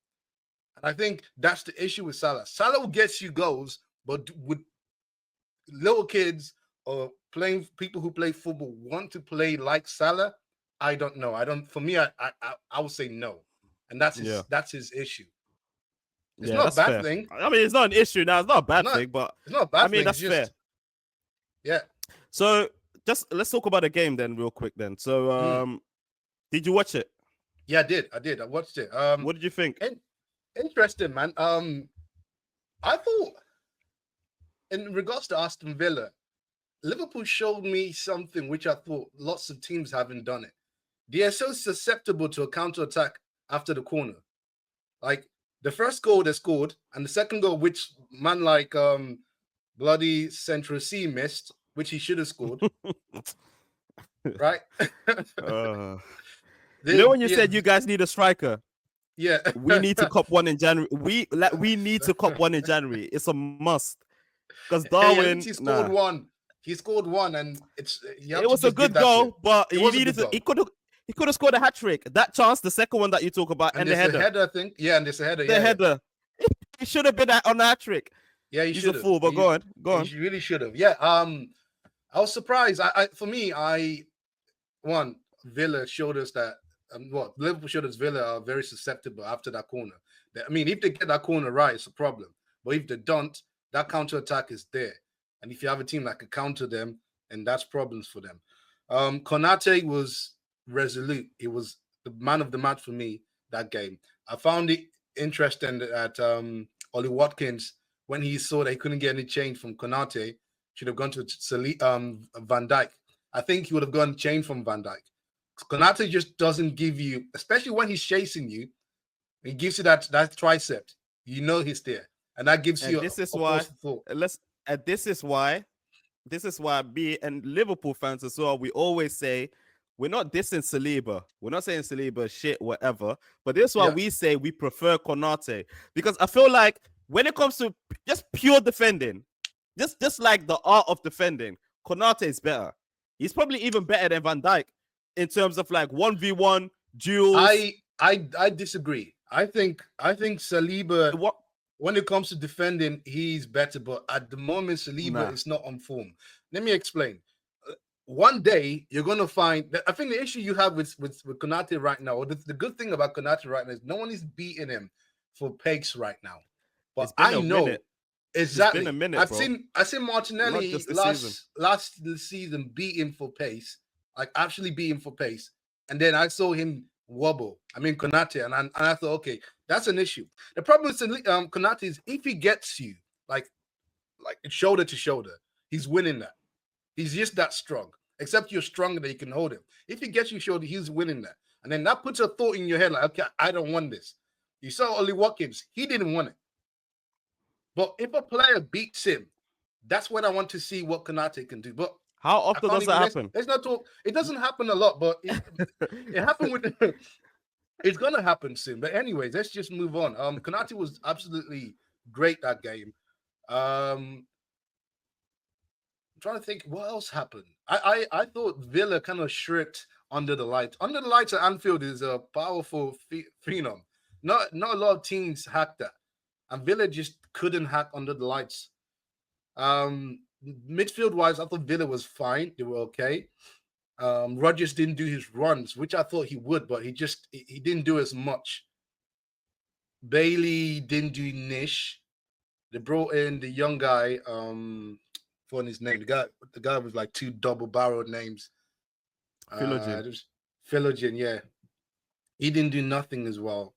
And I think that's the issue with Salah. Salah gets you goals, but with little kids or playing people who play football want to play like Salah, I don't know. For me, I would say no. And that's his issue. It's not a bad thing. I mean, it's not an issue now. It's not a bad thing, but it's not a bad thing. I mean, that's fair. Yeah. So let's talk about the game then real quick then. So did you watch it? Yeah, I did. I watched it. What did you think? Interesting, man. I thought in regards to Aston Villa, Liverpool showed me something which I thought lots of teams haven't done it. They are so susceptible to a counter-attack after the corner. Like the first goal they scored, and the second goal, which man like bloody Central C missed, which he should have scored. Right? You know when you said you guys need a striker? Yeah. We need to cop one in January. We need to cop one in January. It's a must. Because Darwin he scored one. He scored one, and it was a good goal, but he could have scored a hat trick. That chance, the second one that you talk about, and the header. The header, I think. Yeah, and there's a header. The header. He should have been on the hat trick. Yeah, he's a fool, but go on. He really should have. Yeah. I was surprised. Villa showed us that Liverpool showed us Villa are very susceptible after that corner. I mean, if they get that corner right, it's a problem. But if they don't, that counter attack is there. And if you have a team that can counter them, and that's problems for them. Konate was resolute. He was the man of the match for me that game. I found it interesting that Ollie Watkins, when he saw that he couldn't get any change from Konate, should have gone to Van Dijk. I think he would have gone change from Van Dijk. Konate just doesn't give you, especially when he's chasing you, he gives you that tricep. You know he's there. And that gives you this is why me and Liverpool fans as well, we always say we're not dissing Saliba. We're not saying Saliba shit, whatever. But this is why we say we prefer Konate. Because I feel like when it comes to just pure defending, just like the art of defending, Konate is better. He's probably even better than Van Dijk in terms of like 1v1 duels. I disagree. I think Saliba, when it comes to defending, he's better. But at the moment, Saliba is not on form. Let me explain. One day you're gonna find that. I think the issue you have with Konate right now, or the good thing about Konate right now, is no one is beating him for pace right now. But I know minute. exactly. It's been a minute, I've seen Martinelli last season beat him for pace, like actually beat him for pace, and then I saw him wobble. I mean Konate, and I thought, okay, that's an issue. The problem with Konate is if he gets you like shoulder to shoulder, he's winning that. He's just that strong. Except you're stronger than you can hold him. If he gets you shoulder, he's winning that. And then that puts a thought in your head like, okay, I don't want this. You saw Ollie Watkins. He didn't want it. But if a player beats him, that's when I want to see what Konate can do. But how often does that happen? There's no talk. It doesn't happen a lot, but it happened with it's going to happen soon. But anyways, let's just move on. Konate was absolutely great that game. I'm trying to think what else happened. I thought Villa kind of shrieked under the lights. Under the lights at Anfield is a powerful phenom. Not a lot of teams hack that. And Villa just couldn't hack under the lights. Midfield-wise, I thought Villa was fine. They were okay. Rodgers didn't do his runs, which I thought he would, but he didn't do as much. Bailey didn't do Nish. They brought in the young guy, for his name. The guy with like two double-barreled names. Philogene, yeah. He didn't do nothing as well.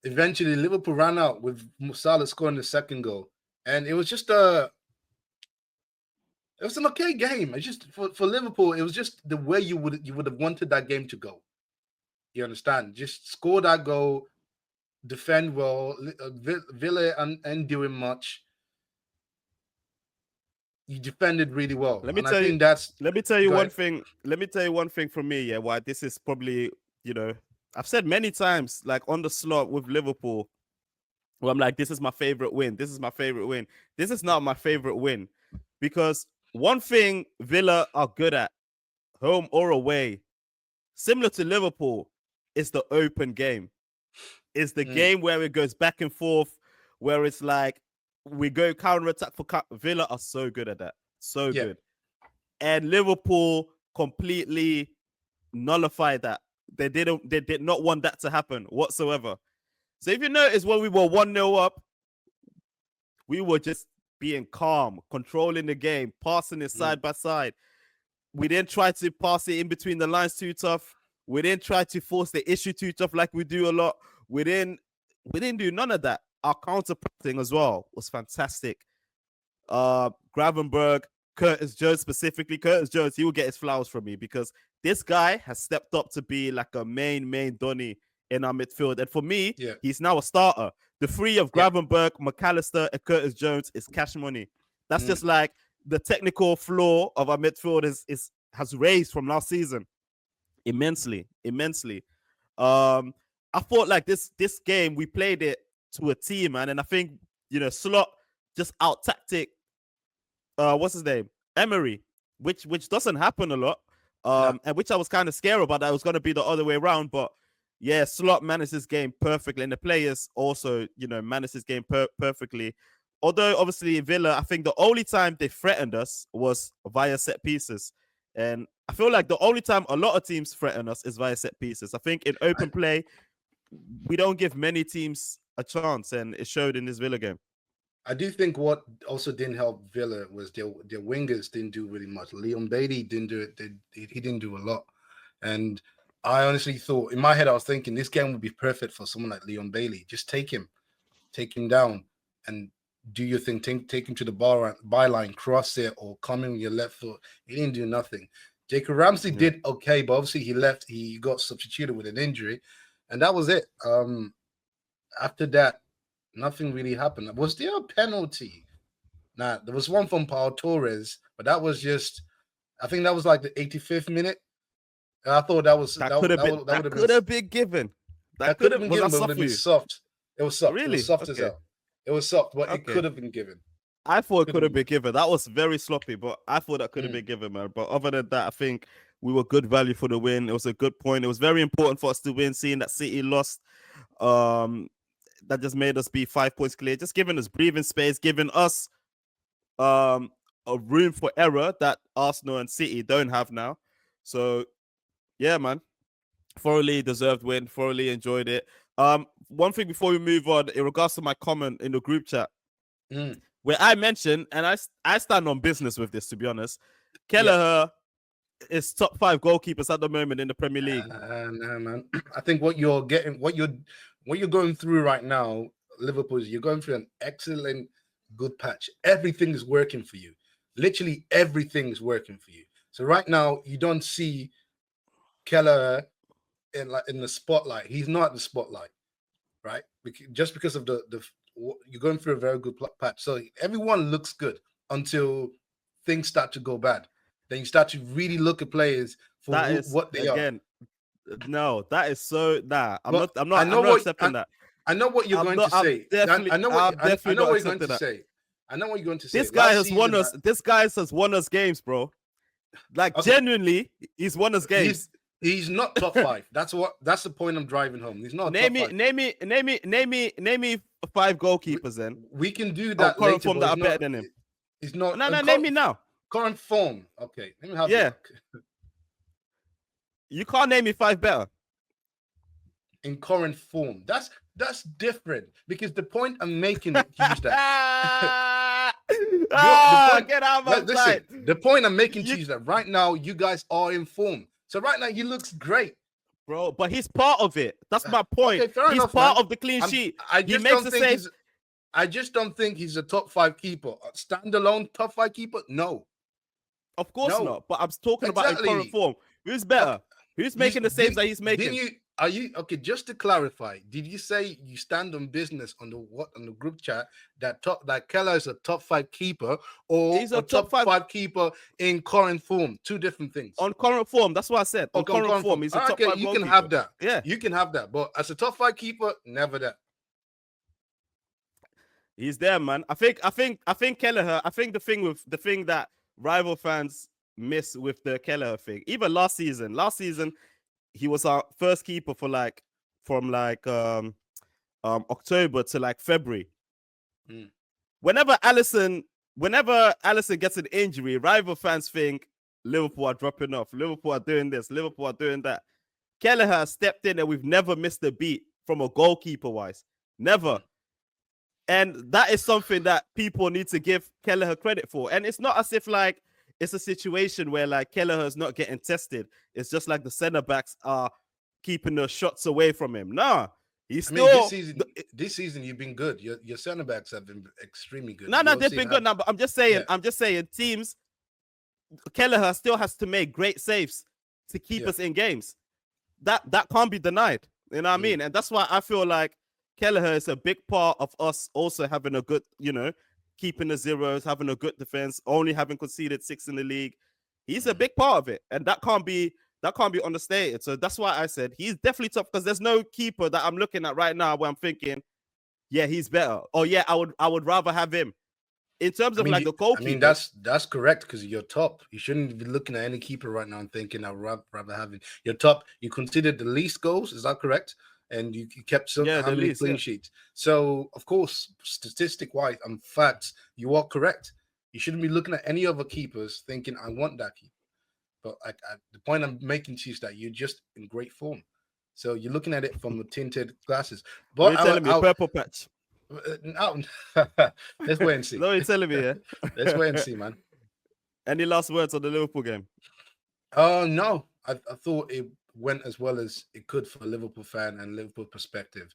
Eventually, Liverpool ran out with Mo Salah scoring the second goal. And it was just it was an okay game. It's just for Liverpool, it was just the way you would have wanted that game to go. You understand? Just score that goal, defend well. Villa and doing much. You defended really well. Let me tell you one thing. Let me tell you one thing from me. Yeah, why this is probably, I've said many times, like on the slot with Liverpool, where I'm like, this is my favorite win. This is my favorite win. This is not my favorite win, because one thing Villa are good at, home or away, similar to Liverpool, it's the open game. It's the game where it goes back and forth, where it's like we go counter attack for Villa are so good at that, so good, and Liverpool completely nullified that. They did not want that to happen whatsoever. So if you notice, when we were 1-0 up, we were just being calm, controlling the game, passing it side by side. We didn't try to pass it in between the lines too tough. We didn't try to force the issue too tough like we do a lot. We didn't do none of that. Our counter-pressing as well was fantastic. Gravenberg, Curtis Jones specifically. Curtis Jones, he will get his flowers from me because this guy has stepped up to be like a main Donny in our midfield. And for me, he's now a starter. The three of Gravenberg, McAllister, and Curtis Jones is cash money. That's just like the technical floor of our midfield has raised from last season immensely. I thought like this game, we played it to a team, man. And I think, Slot just out-tactic, what's his name? Emery, which doesn't happen a lot. And which I was kind of scared about, that it was going to be the other way around. But yeah, Slot managed his game perfectly. And the players also, managed his game perfectly. Although, obviously, Villa, I think the only time they threatened us was via set pieces. And I feel like the only time a lot of teams threaten us is via set pieces. I think in open play, we don't give many teams a chance, and it showed in this Villa game. I do think what also didn't help Villa was their wingers didn't do really much. Leon Bailey didn't do it. He didn't do a lot. And I honestly thought, in my head, I was thinking this game would be perfect for someone like Leon Bailey. Just take him down and do your thing. Take him to the byline, cross it, or come in with your left foot. He didn't do nothing. Jacob Ramsey did okay, but obviously he left. He got substituted with an injury, and that was it. After that, nothing really happened. Was there a penalty? Nah, there was one from Pau Torres, but that was just, I think that was like the 85th minute. And I thought that could have been given. That could have been given, but it would have been soft. It was soft. Really? It was soft as hell. It was soft, but it could have been given. I thought it could have been given. That was very sloppy, but I thought that could have been given, man. But other than that, I think we were good value for the win. It was a good point. It was very important for us to win, seeing that City lost. That just made us be 5 points clear, just giving us breathing space, giving us a room for error that Arsenal and City don't have now. So, yeah, man, thoroughly deserved win, thoroughly enjoyed it. One thing before we move on, in regards to my comment in the group chat, where I mentioned, and I stand on business with this, to be honest, Kelleher is top 5 goalkeepers at the moment in the Premier League. No, man. I think what you're going through right now, Liverpool, is you're going through an excellent, good patch. Everything is working for you. Literally everything is working for you. So right now, you don't see Kelleher in the spotlight. He's not in the spotlight, right? Just because of you're going through a very good patch. So everyone looks good until things start to go bad. Then you start to really look at players for what they are. No, that is so. Nah, I'm not accepting that. I know what you're going to say. I know what you're going to say. I know what you're going to say. This guy has won us. This guy has won us games, bro. Like genuinely, he's won us games. He's not top 5. That's the point I'm driving home. He's not. Name me 5 goalkeepers. Then we can do that. Current form that are better than him. He's not. No, name me now. Current form. Okay, let me have a look. You can't name me 5 better. In current form. That's different, because the point I'm making to use that. Get out of my sight. The point I'm making to use that right now, you guys are in form. So right now, he looks great, bro. But he's part of it. That's my point. Okay, he's part of the clean sheet. I just don't think he's a top 5 keeper. A standalone top 5 keeper? No. Of course not. But I'm talking about in current form. Who's better? Who's making the saves that he's making? Just to clarify, did you say you stand on business on the group chat that Kelleher is a top 5 keeper, or he's a top 5 keeper in current form? Two different things. On current form, that's what I said. On current form, he's a top 5 you goalkeeper. Can have that. Yeah, you can have that. But as a top 5 keeper, never that. He's there, man. I think Kelleher. I think the thing that rival fans miss with the Kelleher thing, even last season, he was our first keeper for from October to like February. Whenever Alisson gets an injury, rival fans think Liverpool are dropping off, Liverpool are doing this, Liverpool are doing that. Kelleher stepped in and we've never missed a beat from a goalkeeper wise. Never. And that is something that people need to give Kelleher credit for. And it's not as if like it's a situation where like Kelleher is not getting tested. It's just like the centre backs are keeping the shots away from him. Nah, he's still. This season you've been good. Your centre backs have been extremely good. No, they've been good. Now, but I'm just saying, teams. Kelleher still has to make great saves to keep us in games. That can't be denied. You know what I mean? And that's why I feel like Kelleher is a big part of us also having a good, keeping the zeros, having a good defense, only having conceded 6 in the league. He's a big part of it, and that can't be understated. So that's why I said he's definitely tough, because there's no keeper that I'm looking at right now where I'm thinking, yeah, he's better. Oh yeah, I would rather have him. In terms of the goalkeeper, that's correct, because you're top. You shouldn't be looking at any keeper right now and thinking I'd rather have him. You're top. You considered the least goals, is that correct? And you kept how many clean sheets. So of course, statistic-wise and facts, you are correct. You shouldn't be looking at any other keepers thinking I want that keeper. But the point I'm making to you is that you're just in great form. So you're looking at it from the tinted glasses. But you're telling me purple patch. No, let's wait and see. No, you're telling me, yeah. Let's wait and see, man. Any last words on the Liverpool game? No. I thought it went as well as it could for a Liverpool fan and Liverpool perspective,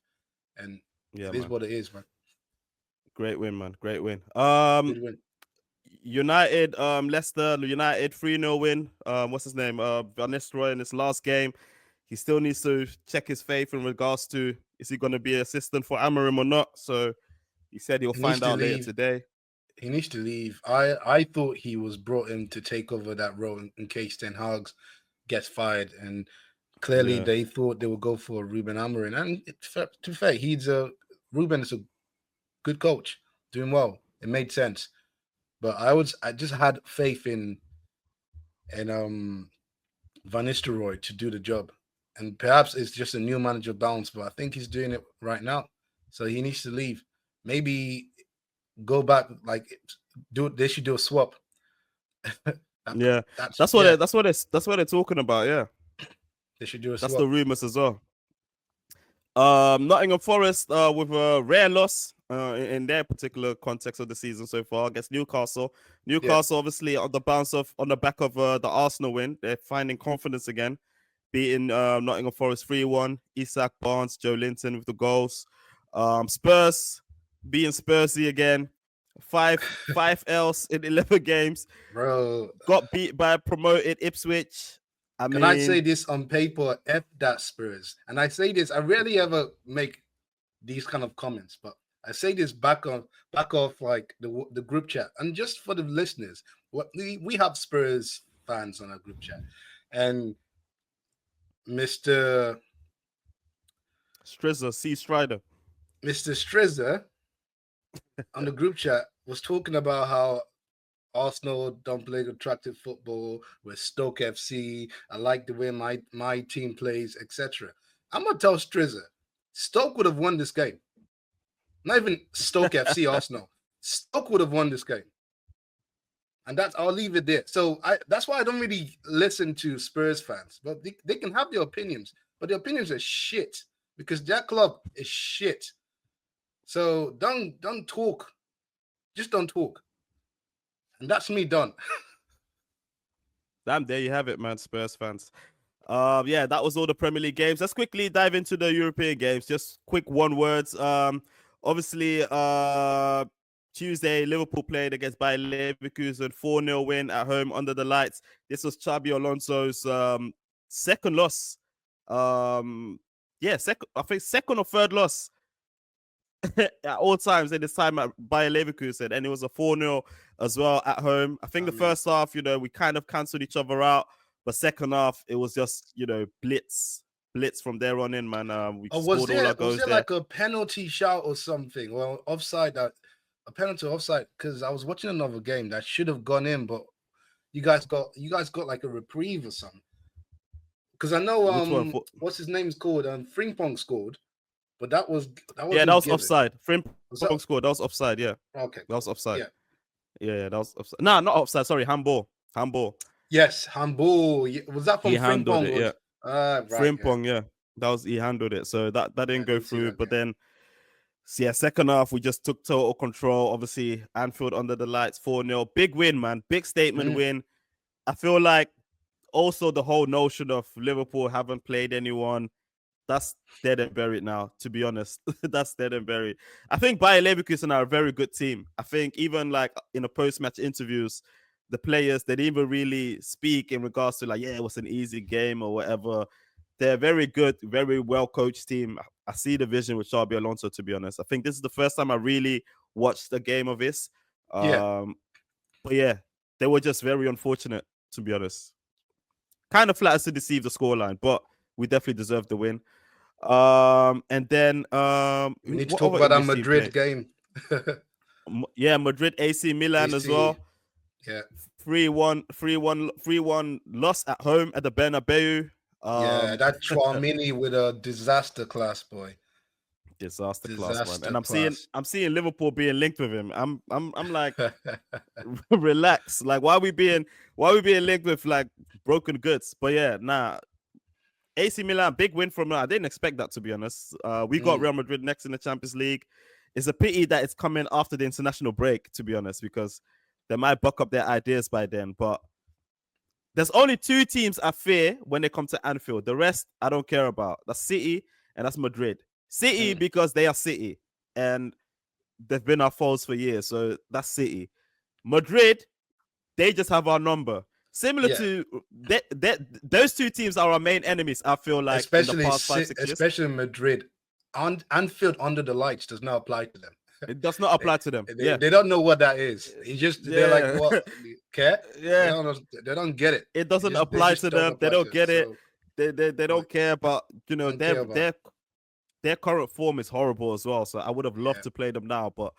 and it is what it is, man. Great win, man. Great win. Good win. United, Leicester United 3-0 win. What's his name? Van Nistelrooy in his last game. He still needs to check his faith in regards to, is he going to be assistant for Amorim or not? So he said he'll find out later today. He needs to leave. I thought he was brought in to take over that role in case Ten Hag gets fired, and clearly they thought they would go for Ruben Amorim. And to be fair, Ruben is a good coach, doing well. It made sense. But I just had faith in Van Nistelrooy to do the job. And perhaps it's just a new manager bounce, but I think he's doing it right now. So he needs to leave. Maybe go back, they should do a swap. That's what they're talking about. Yeah, they should do a swap. That's the rumors as well. Nottingham Forest with a rare loss in their particular context of the season so far against Newcastle. Obviously on the back of the Arsenal win, they're finding confidence again, beating Nottingham Forest 3-1. Isak, Barnes, Joe Linton with the goals. Spurs being Spursy again. 5 L's in 11 games. Bro, got beat by promoted Ipswich. I say this on paper? F that Spurs. And I say this, I rarely ever make these kind of comments, but I say this back off like the group chat. And just for the listeners, we have Spurs fans on our group chat. And Mr. Strizza, Strider. Mr. Strizza on the group chat was talking about how Arsenal don't play attractive football. We're Stoke FC. I like the way my team plays, etc. I'm gonna tell Strizza, Stoke would have won this game. Not even Stoke FC, Arsenal. Stoke would have won this game. And I'll leave it there. So that's why I don't really listen to Spurs fans. But they can have their opinions, but their opinions are shit because their club is shit. So don't talk. Just don't talk. And that's me done. Damn, there you have it, man, Spurs fans. That was all the Premier League games. Let's quickly dive into the European games. Just quick one words. Obviously, Tuesday, Liverpool played against Bayer Leverkusen, 4-0 win at home under the lights. This was Xabi Alonso's second loss. Second or third loss at all times in this time at Bayer Leverkusen, and it was a 4-0 as well at home. I think the first half, we kind of cancelled each other out, but second half it was just blitz from there on in, man. We scored all our goals. Was there like a penalty shout or something, or offside? A penalty offside? Because I was watching another game that should have gone in, but you guys got like a reprieve or something. Because I know Which one? what's his name is called? Frimpong scored, but that was that was given. Offside. Frimpong scored. That was offside. Yeah. Okay. That was offside. Yeah, that was offside. No, not offside. Sorry, handball. Yes, handball. Was that from Frimpong? Yeah. Right. Frimpong. Yeah. He handled it. So that didn't go through. But then, second half we just took total control. Obviously, Anfield under the lights, 4-0. Big win, man. Big statement win. I feel like also the whole notion of Liverpool haven't played anyone, that's dead and buried now, to be honest. That's dead and buried. I think Bayer Leverkusen are a very good team. I think even like in the post-match interviews, the players, they didn't even really speak in regards to like, it was an easy game or whatever. They're a very good, very well-coached team. I see the vision with Xabi Alonso, to be honest. I think this is the first time I really watched a game of this. But yeah, they were just very unfortunate, to be honest. Kind of flatters to deceive the scoreline, but we definitely deserved the win. And then we need to talk about that Madrid game. Madrid AC Milan as well. Yeah. 3-1 loss at home at the Bernabeu. That Chouamini with a disaster class, boy. Disaster class, man. And I'm seeing Liverpool being linked with him. I'm like, relax. Like, why are we being linked with like broken goods? But yeah, nah. AC Milan, big win from them. I didn't expect that, to be honest. We got Real Madrid next in the Champions League. It's a pity that it's coming after the international break, to be honest, because they might buck up their ideas by then. But there's only 2 teams I fear when they come to Anfield. The rest, I don't care about. That's City and that's Madrid. City, because they are City. And they've been our foes for years. So that's City. Madrid, they just have our number. Similar to those 2 teams are our main enemies, I feel like, especially in the past 5-6 years. Especially Madrid. Anfield under the lights does not apply to them. It does not apply to them. They don't know what that is. They're like, what? Care? Yeah. They don't get it. It doesn't apply to them. They don't get it. They don't care about, their current form is horrible as well. So I would have loved to play them now. But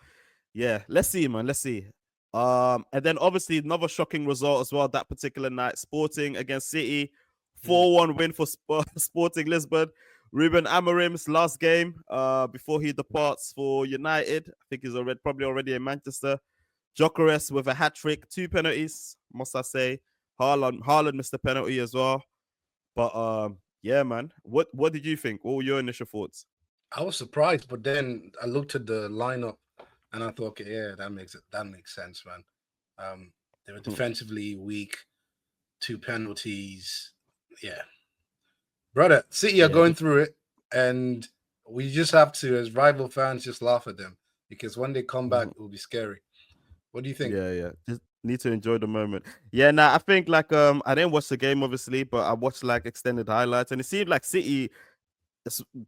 yeah, let's see, man. Let's see. And then obviously another shocking result as well that particular night. Sporting against City. 4-1 win for Sporting Lisbon. Ruben Amorim's last game before he departs for United. I think he's probably already in Manchester. Gyökeres with a hat-trick, 2 penalties, must I say. Haaland missed a penalty as well. But yeah, man. What did you think? What were your initial thoughts? I was surprised, but then I looked at the lineup and I thought, okay, yeah, that makes sense, man. They were defensively weak, 2 penalties. Yeah. Brother, City are going through it, and we just have to, as rival fans, just laugh at them, because when they come back, it will be scary. What do you think? Yeah. Just need to enjoy the moment. Yeah, I think like I didn't watch the game obviously, but I watched like extended highlights, and it seemed like City,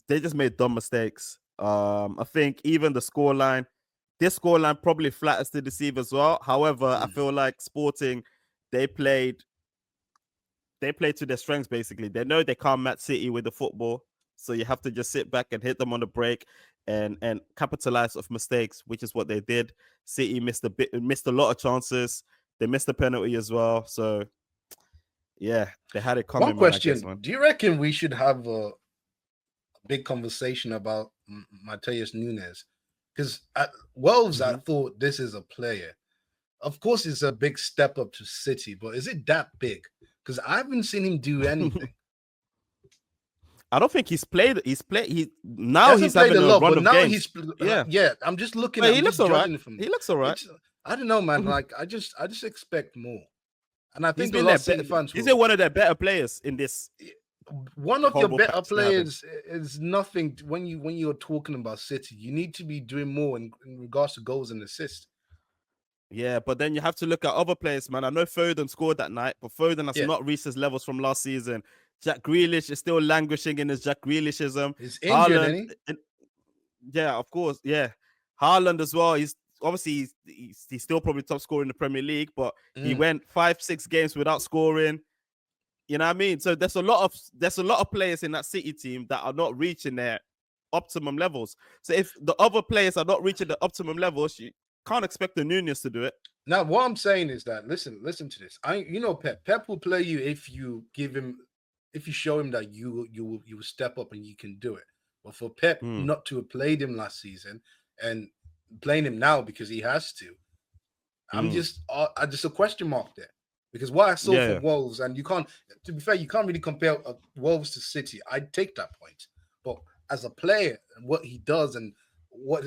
they just made dumb mistakes. I think even the scoreline, this scoreline probably flatters to deceive as well. However, I feel like Sporting, they played to their strengths, basically. They know they can't match City with the football, so you have to just sit back and hit them on the break and capitalize off mistakes, which is what they did. City missed a lot of chances. They missed a penalty as well. So yeah, they had it coming. One question: do you reckon we should have a big conversation about Matheus Nunes? Because at Wolves, I thought this is a player. Of course, it's a big step up to City, but is it that big? Because I haven't seen him do anything. I don't think he's played. He's having a run of games. I'm just looking at. He looks all right. He looks all right. I don't know, man. Like I just expect more, and I think a lot of City fans. He's one of their better players in this. One of your better players is nothing when you're talking about City. You need to be doing more in regards to goals and assists. Yeah, but then you have to look at other players, man. I know Foden scored that night, but Foden has not reached his levels from last season. Jack Grealish is still languishing in his Jack Grealishism. He's injured, isn't he? Yeah, of course. Yeah. Haaland as well. He's obviously he's still probably top scorer in the Premier League, but he went 5-6 games without scoring. You know what I mean? So there's a lot of players in that City team that are not reaching their optimum levels. So if the other players are not reaching the optimum levels, you can't expect the Nunes to do it. Now, what I'm saying is that listen to this. Pep will play you if you give him if you show him that you will step up and you can do it. But for Pep not to have played him last season and playing him now because he has to, I'm just a question mark there. Because what I saw from Wolves, and you can't, to be fair, you can't really compare Wolves to City. I'd take that point. But as a player and what he does and what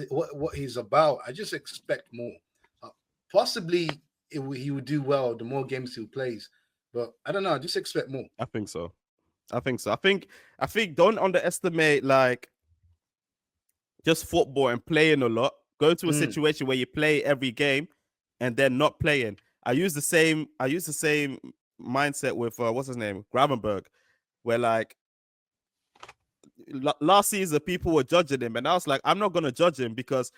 he's about, I just expect more. Possibly he would do well the more games he plays. But I don't know. I just expect more. I think so. I think don't underestimate like just football and playing a lot. Go to a situation where you play every game and then not playing. I use the same mindset with what's his name, Gravenberg, where like last season people were judging him, and I was like, I'm not gonna judge him because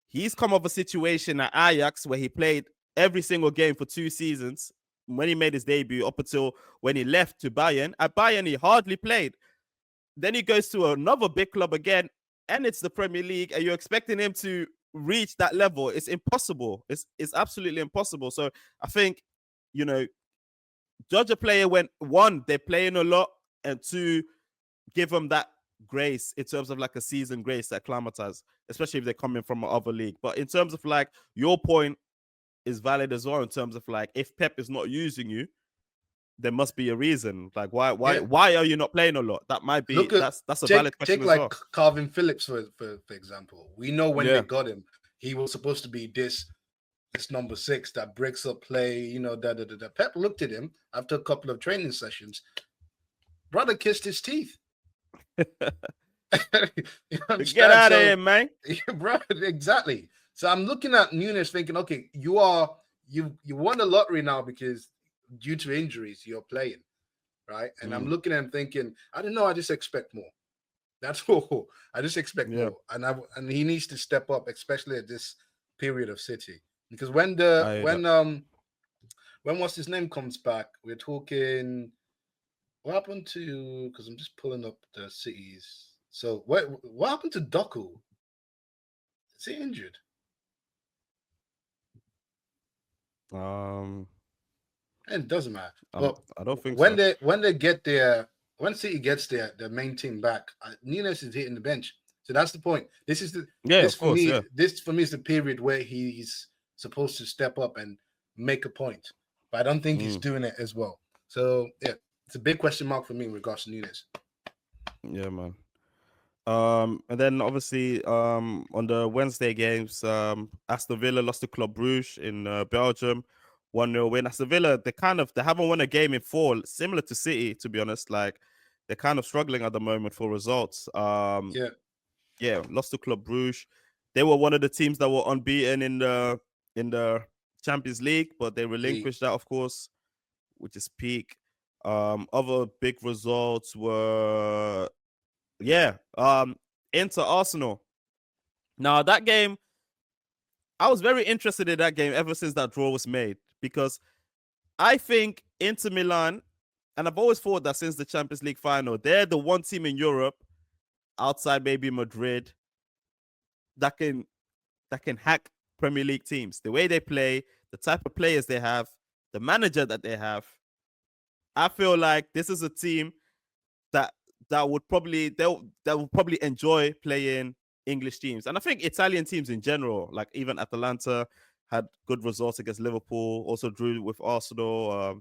he's come off a situation at Ajax where he played every single game for 2 seasons when he made his debut up until when he left to Bayern. At Bayern, he hardly played. Then he goes to another big club again, and it's the Premier League, and you're expecting him to reach that level. It's impossible. It's absolutely impossible. So I think, judge a player when, one, they're playing a lot, and two, give them that grace in terms of like a season grace, that acclimatize, especially if they're coming from another league. But in terms of like your point is valid as well, in terms of like if Pep is not using you, there must be a reason. Like why are you not playing a lot? That might be that's a valid question as well. Take like Calvin Phillips for example. We know when they got him, he was supposed to be this number 6 that breaks up play. Pep looked at him after a couple of training sessions. Brother kissed his teeth. Get out of here, man. Bro, exactly. So I'm looking at Núñez thinking, okay, you won the lottery now because due to injuries you're playing, right? And I'm looking at him thinking, I don't know, I just expect more. That's all. I just expect more, and he needs to step up, especially at this period of City, because when what's his name comes back, we're talking. What happened to? Because I'm just pulling up the cities. So what happened to Doku? Is he injured? It doesn't matter. But I don't think when so. they get there, when City gets their main team back, Núñez is hitting the bench. So that's the point. This for me is the period where he's supposed to step up and make a point. But I don't think he's doing it as well. So yeah, it's a big question mark for me in regards to Núñez. Yeah, man. And then obviously on the Wednesday games, Aston Villa lost to Club Brugge in Belgium, 1-0 win. Aston Villa, they haven't won a game in 4, similar to City, to be honest. Like they're kind of struggling at the moment for results. Lost to Club Brugge. They were one of the teams that were unbeaten in the Champions League, but they relinquished that, of course, which is peak. Other big results were into Arsenal. Now that game, I was very interested in that game ever since that draw was made, because I think Inter Milan, and I've always thought that since the Champions League final, they're the one team in Europe, outside maybe Madrid, that can hack Premier League teams. The way they play, the type of players they have, the manager that they have. I feel like this is a team that would probably enjoy playing English teams, and I think Italian teams in general, like even Atalanta had good results against Liverpool, also drew with Arsenal.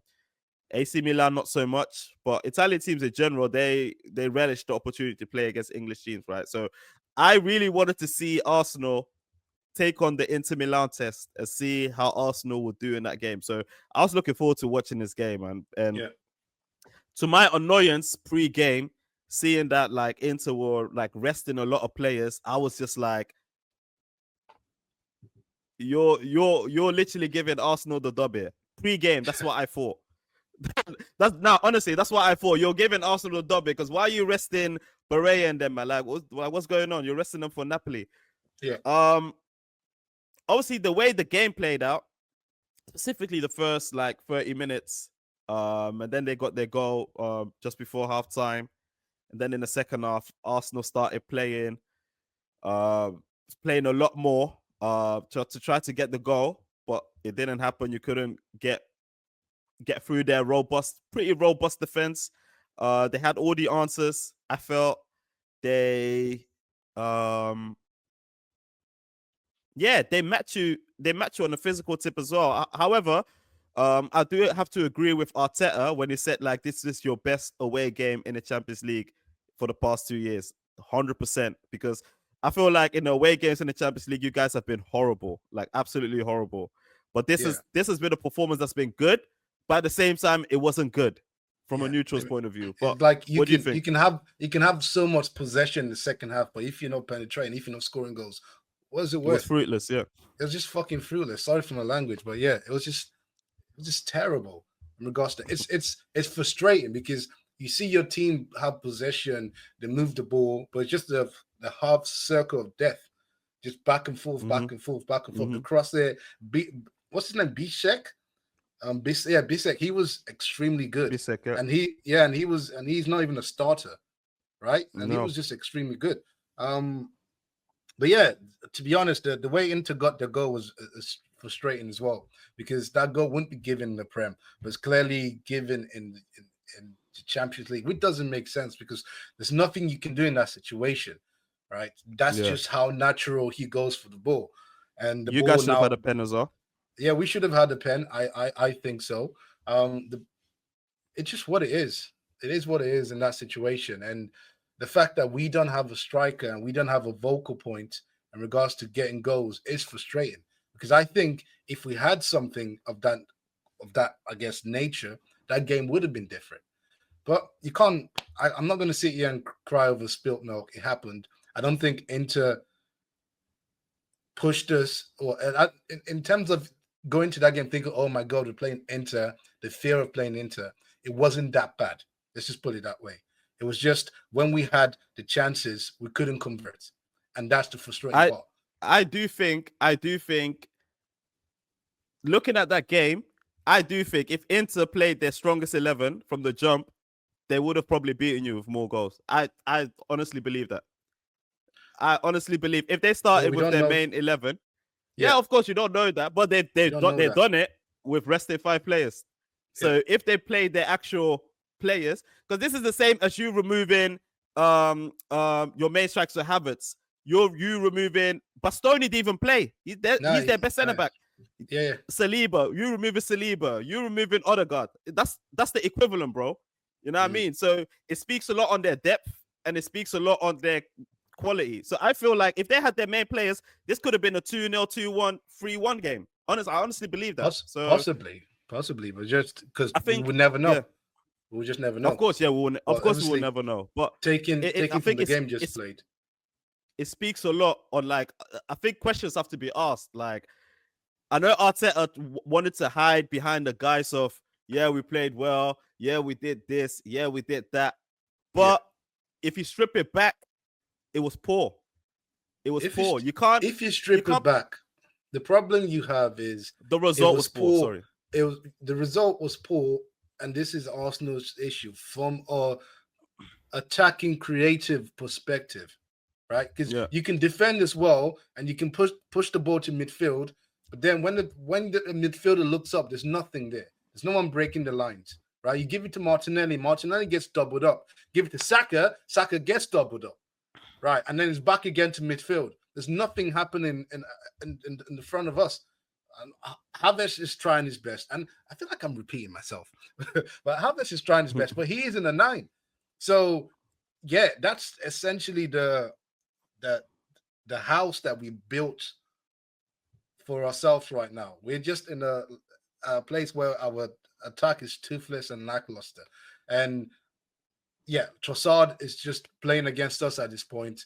AC Milan not so much, but Italian teams in general, they relish the opportunity to play against English teams, right? So I really wanted to see Arsenal take on the Inter Milan test and see how Arsenal would do in that game. So I was looking forward to watching this game, and to my annoyance, pre-game, seeing that like Inter were like resting a lot of players, I was just like, you're literally giving Arsenal the dub here. Pre-game, that's what I thought. Honestly, that's what I thought. You're giving Arsenal the dub because why are you resting Beret and them, man? Like, what's going on? You're resting them for Napoli. Yeah. Obviously, the way the game played out, specifically the first like 30 minutes, and then they got their goal just before halftime. And then in the second half, Arsenal started playing a lot more to try to get the goal, but it didn't happen. You couldn't get through their pretty robust defense. They had all the answers. I felt they they match you. They match you on the physical tip as well. However, I do have to agree with Arteta when he said like this is your best away game in the Champions League for the past 2 years, 100%. Because I feel like in the away games in the Champions League, you guys have been horrible, like absolutely horrible. But this has been a performance that's been good, but at the same time, it wasn't good from a neutral's point of view. But like what do you think? You can have so much possession in the second half, but if you're not penetrating, if you're not scoring goals, what is it worth? It was fruitless, yeah. It was just fucking fruitless. Sorry for my language, but yeah, it was just terrible in regards to it's frustrating because you see your team have possession, they move the ball, but it's just the half circle of death, just back and forth, back and forth, back and forth across there. What's his name? Bishek? Bishek. He was extremely good. Bishek, yeah. And he's not even a starter, right? And he was just extremely good. But yeah, to be honest, the way Inter got the goal was frustrating as well, because that goal wouldn't be given in the Prem, but it's clearly given in the Champions League, which doesn't make sense because there's nothing you can do in that situation, right? That's just how natural he goes for the ball. And you guys should have had a pen as well. Yeah, we should have had a pen. I think so. It's just what it is. It is what it is in that situation. And the fact that we don't have a striker and we don't have a vocal point in regards to getting goals is frustrating. Because I think if we had something of that, I guess, nature, that game would have been different. But you can't. I'm not going to sit here and cry over spilt milk. It happened. I don't think Inter pushed us, or in terms of going to that game thinking, oh my God, we're playing Inter, the fear of playing Inter, it wasn't that bad. Let's just put it that way. It was just when we had the chances, we couldn't convert. And that's the frustrating part. I do think, looking at that game, I do think if Inter played their strongest 11 from the jump, they would have probably beaten you with more goals. I honestly believe that. I honestly believe if they started with their main 11, of course you don't know that, but they've done it with resting 5 players. So if they played their actual players, because this is the same as you removing your main striker Havertz. You removing Bastoni didn't even play. He's their best centre back. Saliba, you removing Saliba, you removing Odegaard. That's the equivalent, bro. You know what I mean? So it speaks a lot on their depth and it speaks a lot on their quality. So I feel like if they had their main players, this could have been a 2-0, 2-1, 3-1 game. I honestly believe that. Possibly, but just because we would never know. We'll just never know. Of course, we will never know. But taking from the game just played, it speaks a lot on, like, I think questions have to be asked. Like, I know Arteta wanted to hide behind the guise of, we played well, we did this, we did that. But if you strip it back, it was poor. It was poor. You can't. If you strip it back, the problem you have is the result was poor. Sorry, the result was poor, and this is Arsenal's issue from a attacking, creative perspective, right? Because you can defend as well, and you can push the ball to midfield, but then when the midfielder looks up, there's nothing there. There's no one breaking the lines, right? You give it to Martinelli, Martinelli gets doubled up. Give it to Saka, Saka gets doubled up. Right, and then it's back again to midfield. There's nothing happening in the front of us. Havertz is trying his best, and I feel like I'm repeating myself, but Havertz is trying his best, but he is in a 9. So, that's essentially the house that we built for ourselves right now. We're just in a place where our attack is toothless and lackluster, and Trossard is just playing against us at this point.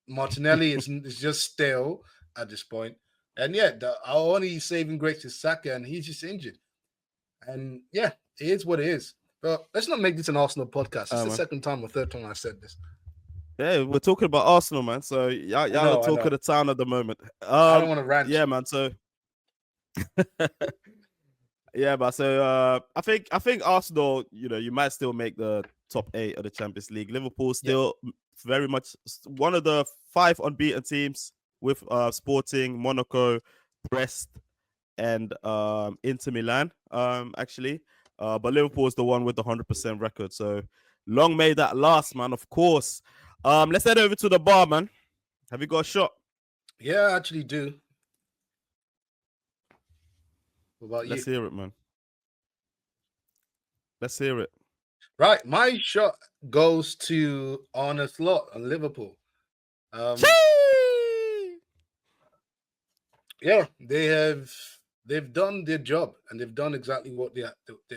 Martinelli is just stale at this point. And our only saving grace is Saka, and he's just injured. And it is what it is. But let's not make this an Arsenal podcast. It's the second time or third time I said this. Yeah, we're talking about Arsenal, man. So y'all are talk of the town at the moment. I don't want to rant. Yeah, man. So but so I think Arsenal, you might still make the top 8 of the Champions League. Liverpool still very much one of the 5 unbeaten teams with Sporting, Monaco, Brest, and Inter Milan. Actually, but Liverpool is the one with the 100% record. So Long may that last, man. Of course. Let's head over to the bar, man. Have you got a shot? Yeah, I actually do. What about you? Let's hear it, man. Let's hear it. Right, my shot goes to Arne Slot on Liverpool. Yeah, they've done their job, and they've done exactly what they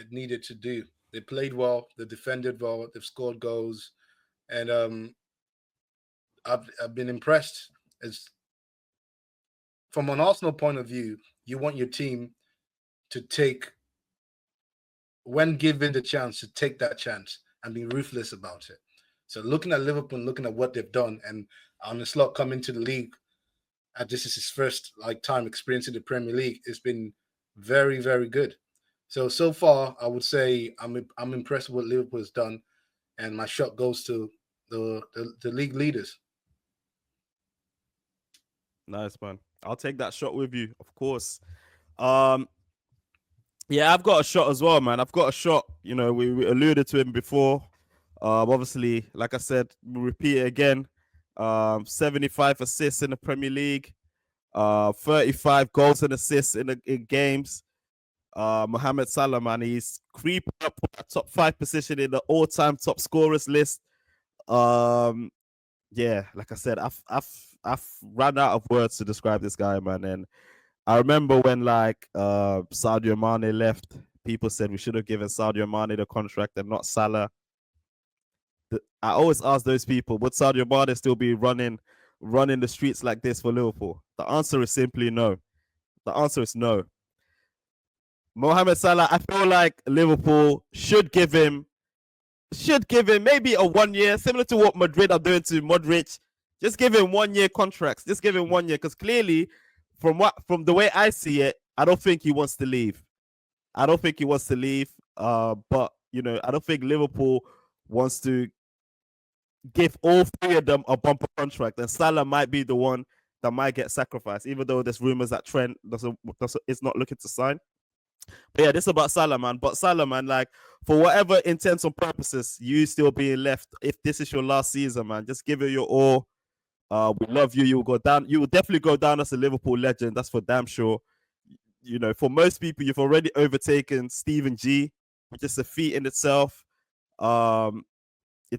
needed to do. They played well, they defended well, they've scored goals, and I've been impressed. As from an Arsenal point of view, you want your team to take, when given the chance, to take that chance and be ruthless about it. So looking at Liverpool, looking at what they've done, and Arne Slot coming to the league, and this is his first time experiencing the Premier League, it's been very, very good. So far, I would say I'm impressed with what Liverpool has done, and my shot goes to the league leaders. Nice, man. I'll take that shot with you, of course. Yeah, I've got a shot as well, man. I've got a shot. You know, we alluded to him before. Obviously, like I said, we'll repeat it again. 75 assists in the Premier League. 35 goals and assists in games. Mohamed Salah, man, he's creeping up a top 5 position in the all-time top scorers list. Yeah, like I said, I've run out of words to describe this guy, man. And I remember when Sadio Mane left, people said we should have given Sadio Mane the contract and not Salah. I always ask those people, would Sadio Mane still be running the streets like this for Liverpool? The answer is simply no. The answer is no. Mohamed Salah, I feel like Liverpool should give him maybe a 1 year, similar to what Madrid are doing to Modric. Just give him 1 year contracts. Just give him 1 year, because clearly, from the way I see it, I don't think he wants to leave. But you know, I don't think Liverpool wants to give all 3 of them a bumper contract, and Salah might be the one that might get sacrificed, even though there's rumors that Trent is not looking to sign. But yeah, this is about Salah, man. But Salah, man, like, for whatever intents and purposes, you still being left, if this is your last season, man, just give it your all. We love you. You will go down. You will definitely go down as a Liverpool legend. That's for damn sure. You know, for most people, you've already overtaken Steven G, which is a feat in itself. In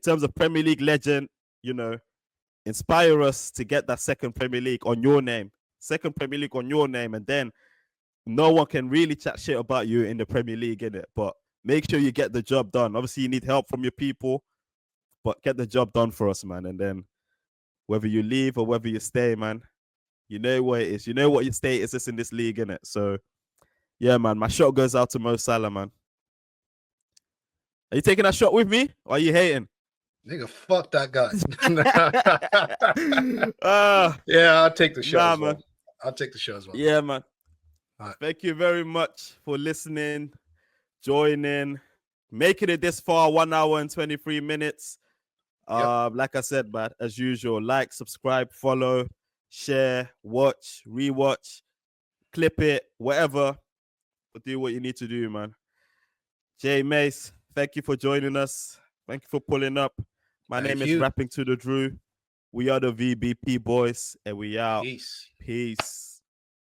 terms of Premier League legend, you know, inspire us to get that second Premier League on your name. And then no one can really chat shit about you in the Premier League, innit? But make sure you get the job done. Obviously, you need help from your people, but get the job done for us, man. And then whether you leave or whether you stay, man, you know what it is. You know what your status is in this league, innit? So, yeah, man, my shot goes out to Mo Salah, man. Are you taking that shot with me, or are you hating? Nigga, fuck that guy. Yeah, I'll take the shot as well. Man. I'll take the shot as well. Yeah, man. Right. Thank you very much for listening, joining, making it this far, 1 hour and 23 minutes. Like I said, man, as usual, like, subscribe, follow, share, watch, rewatch, clip it, whatever. But do what you need to do, man. Jay, Mace, thank you for joining us. Thank you for pulling up. My name is Rapping to the Drew. We are the VBP boys, and we out. Peace. Peace.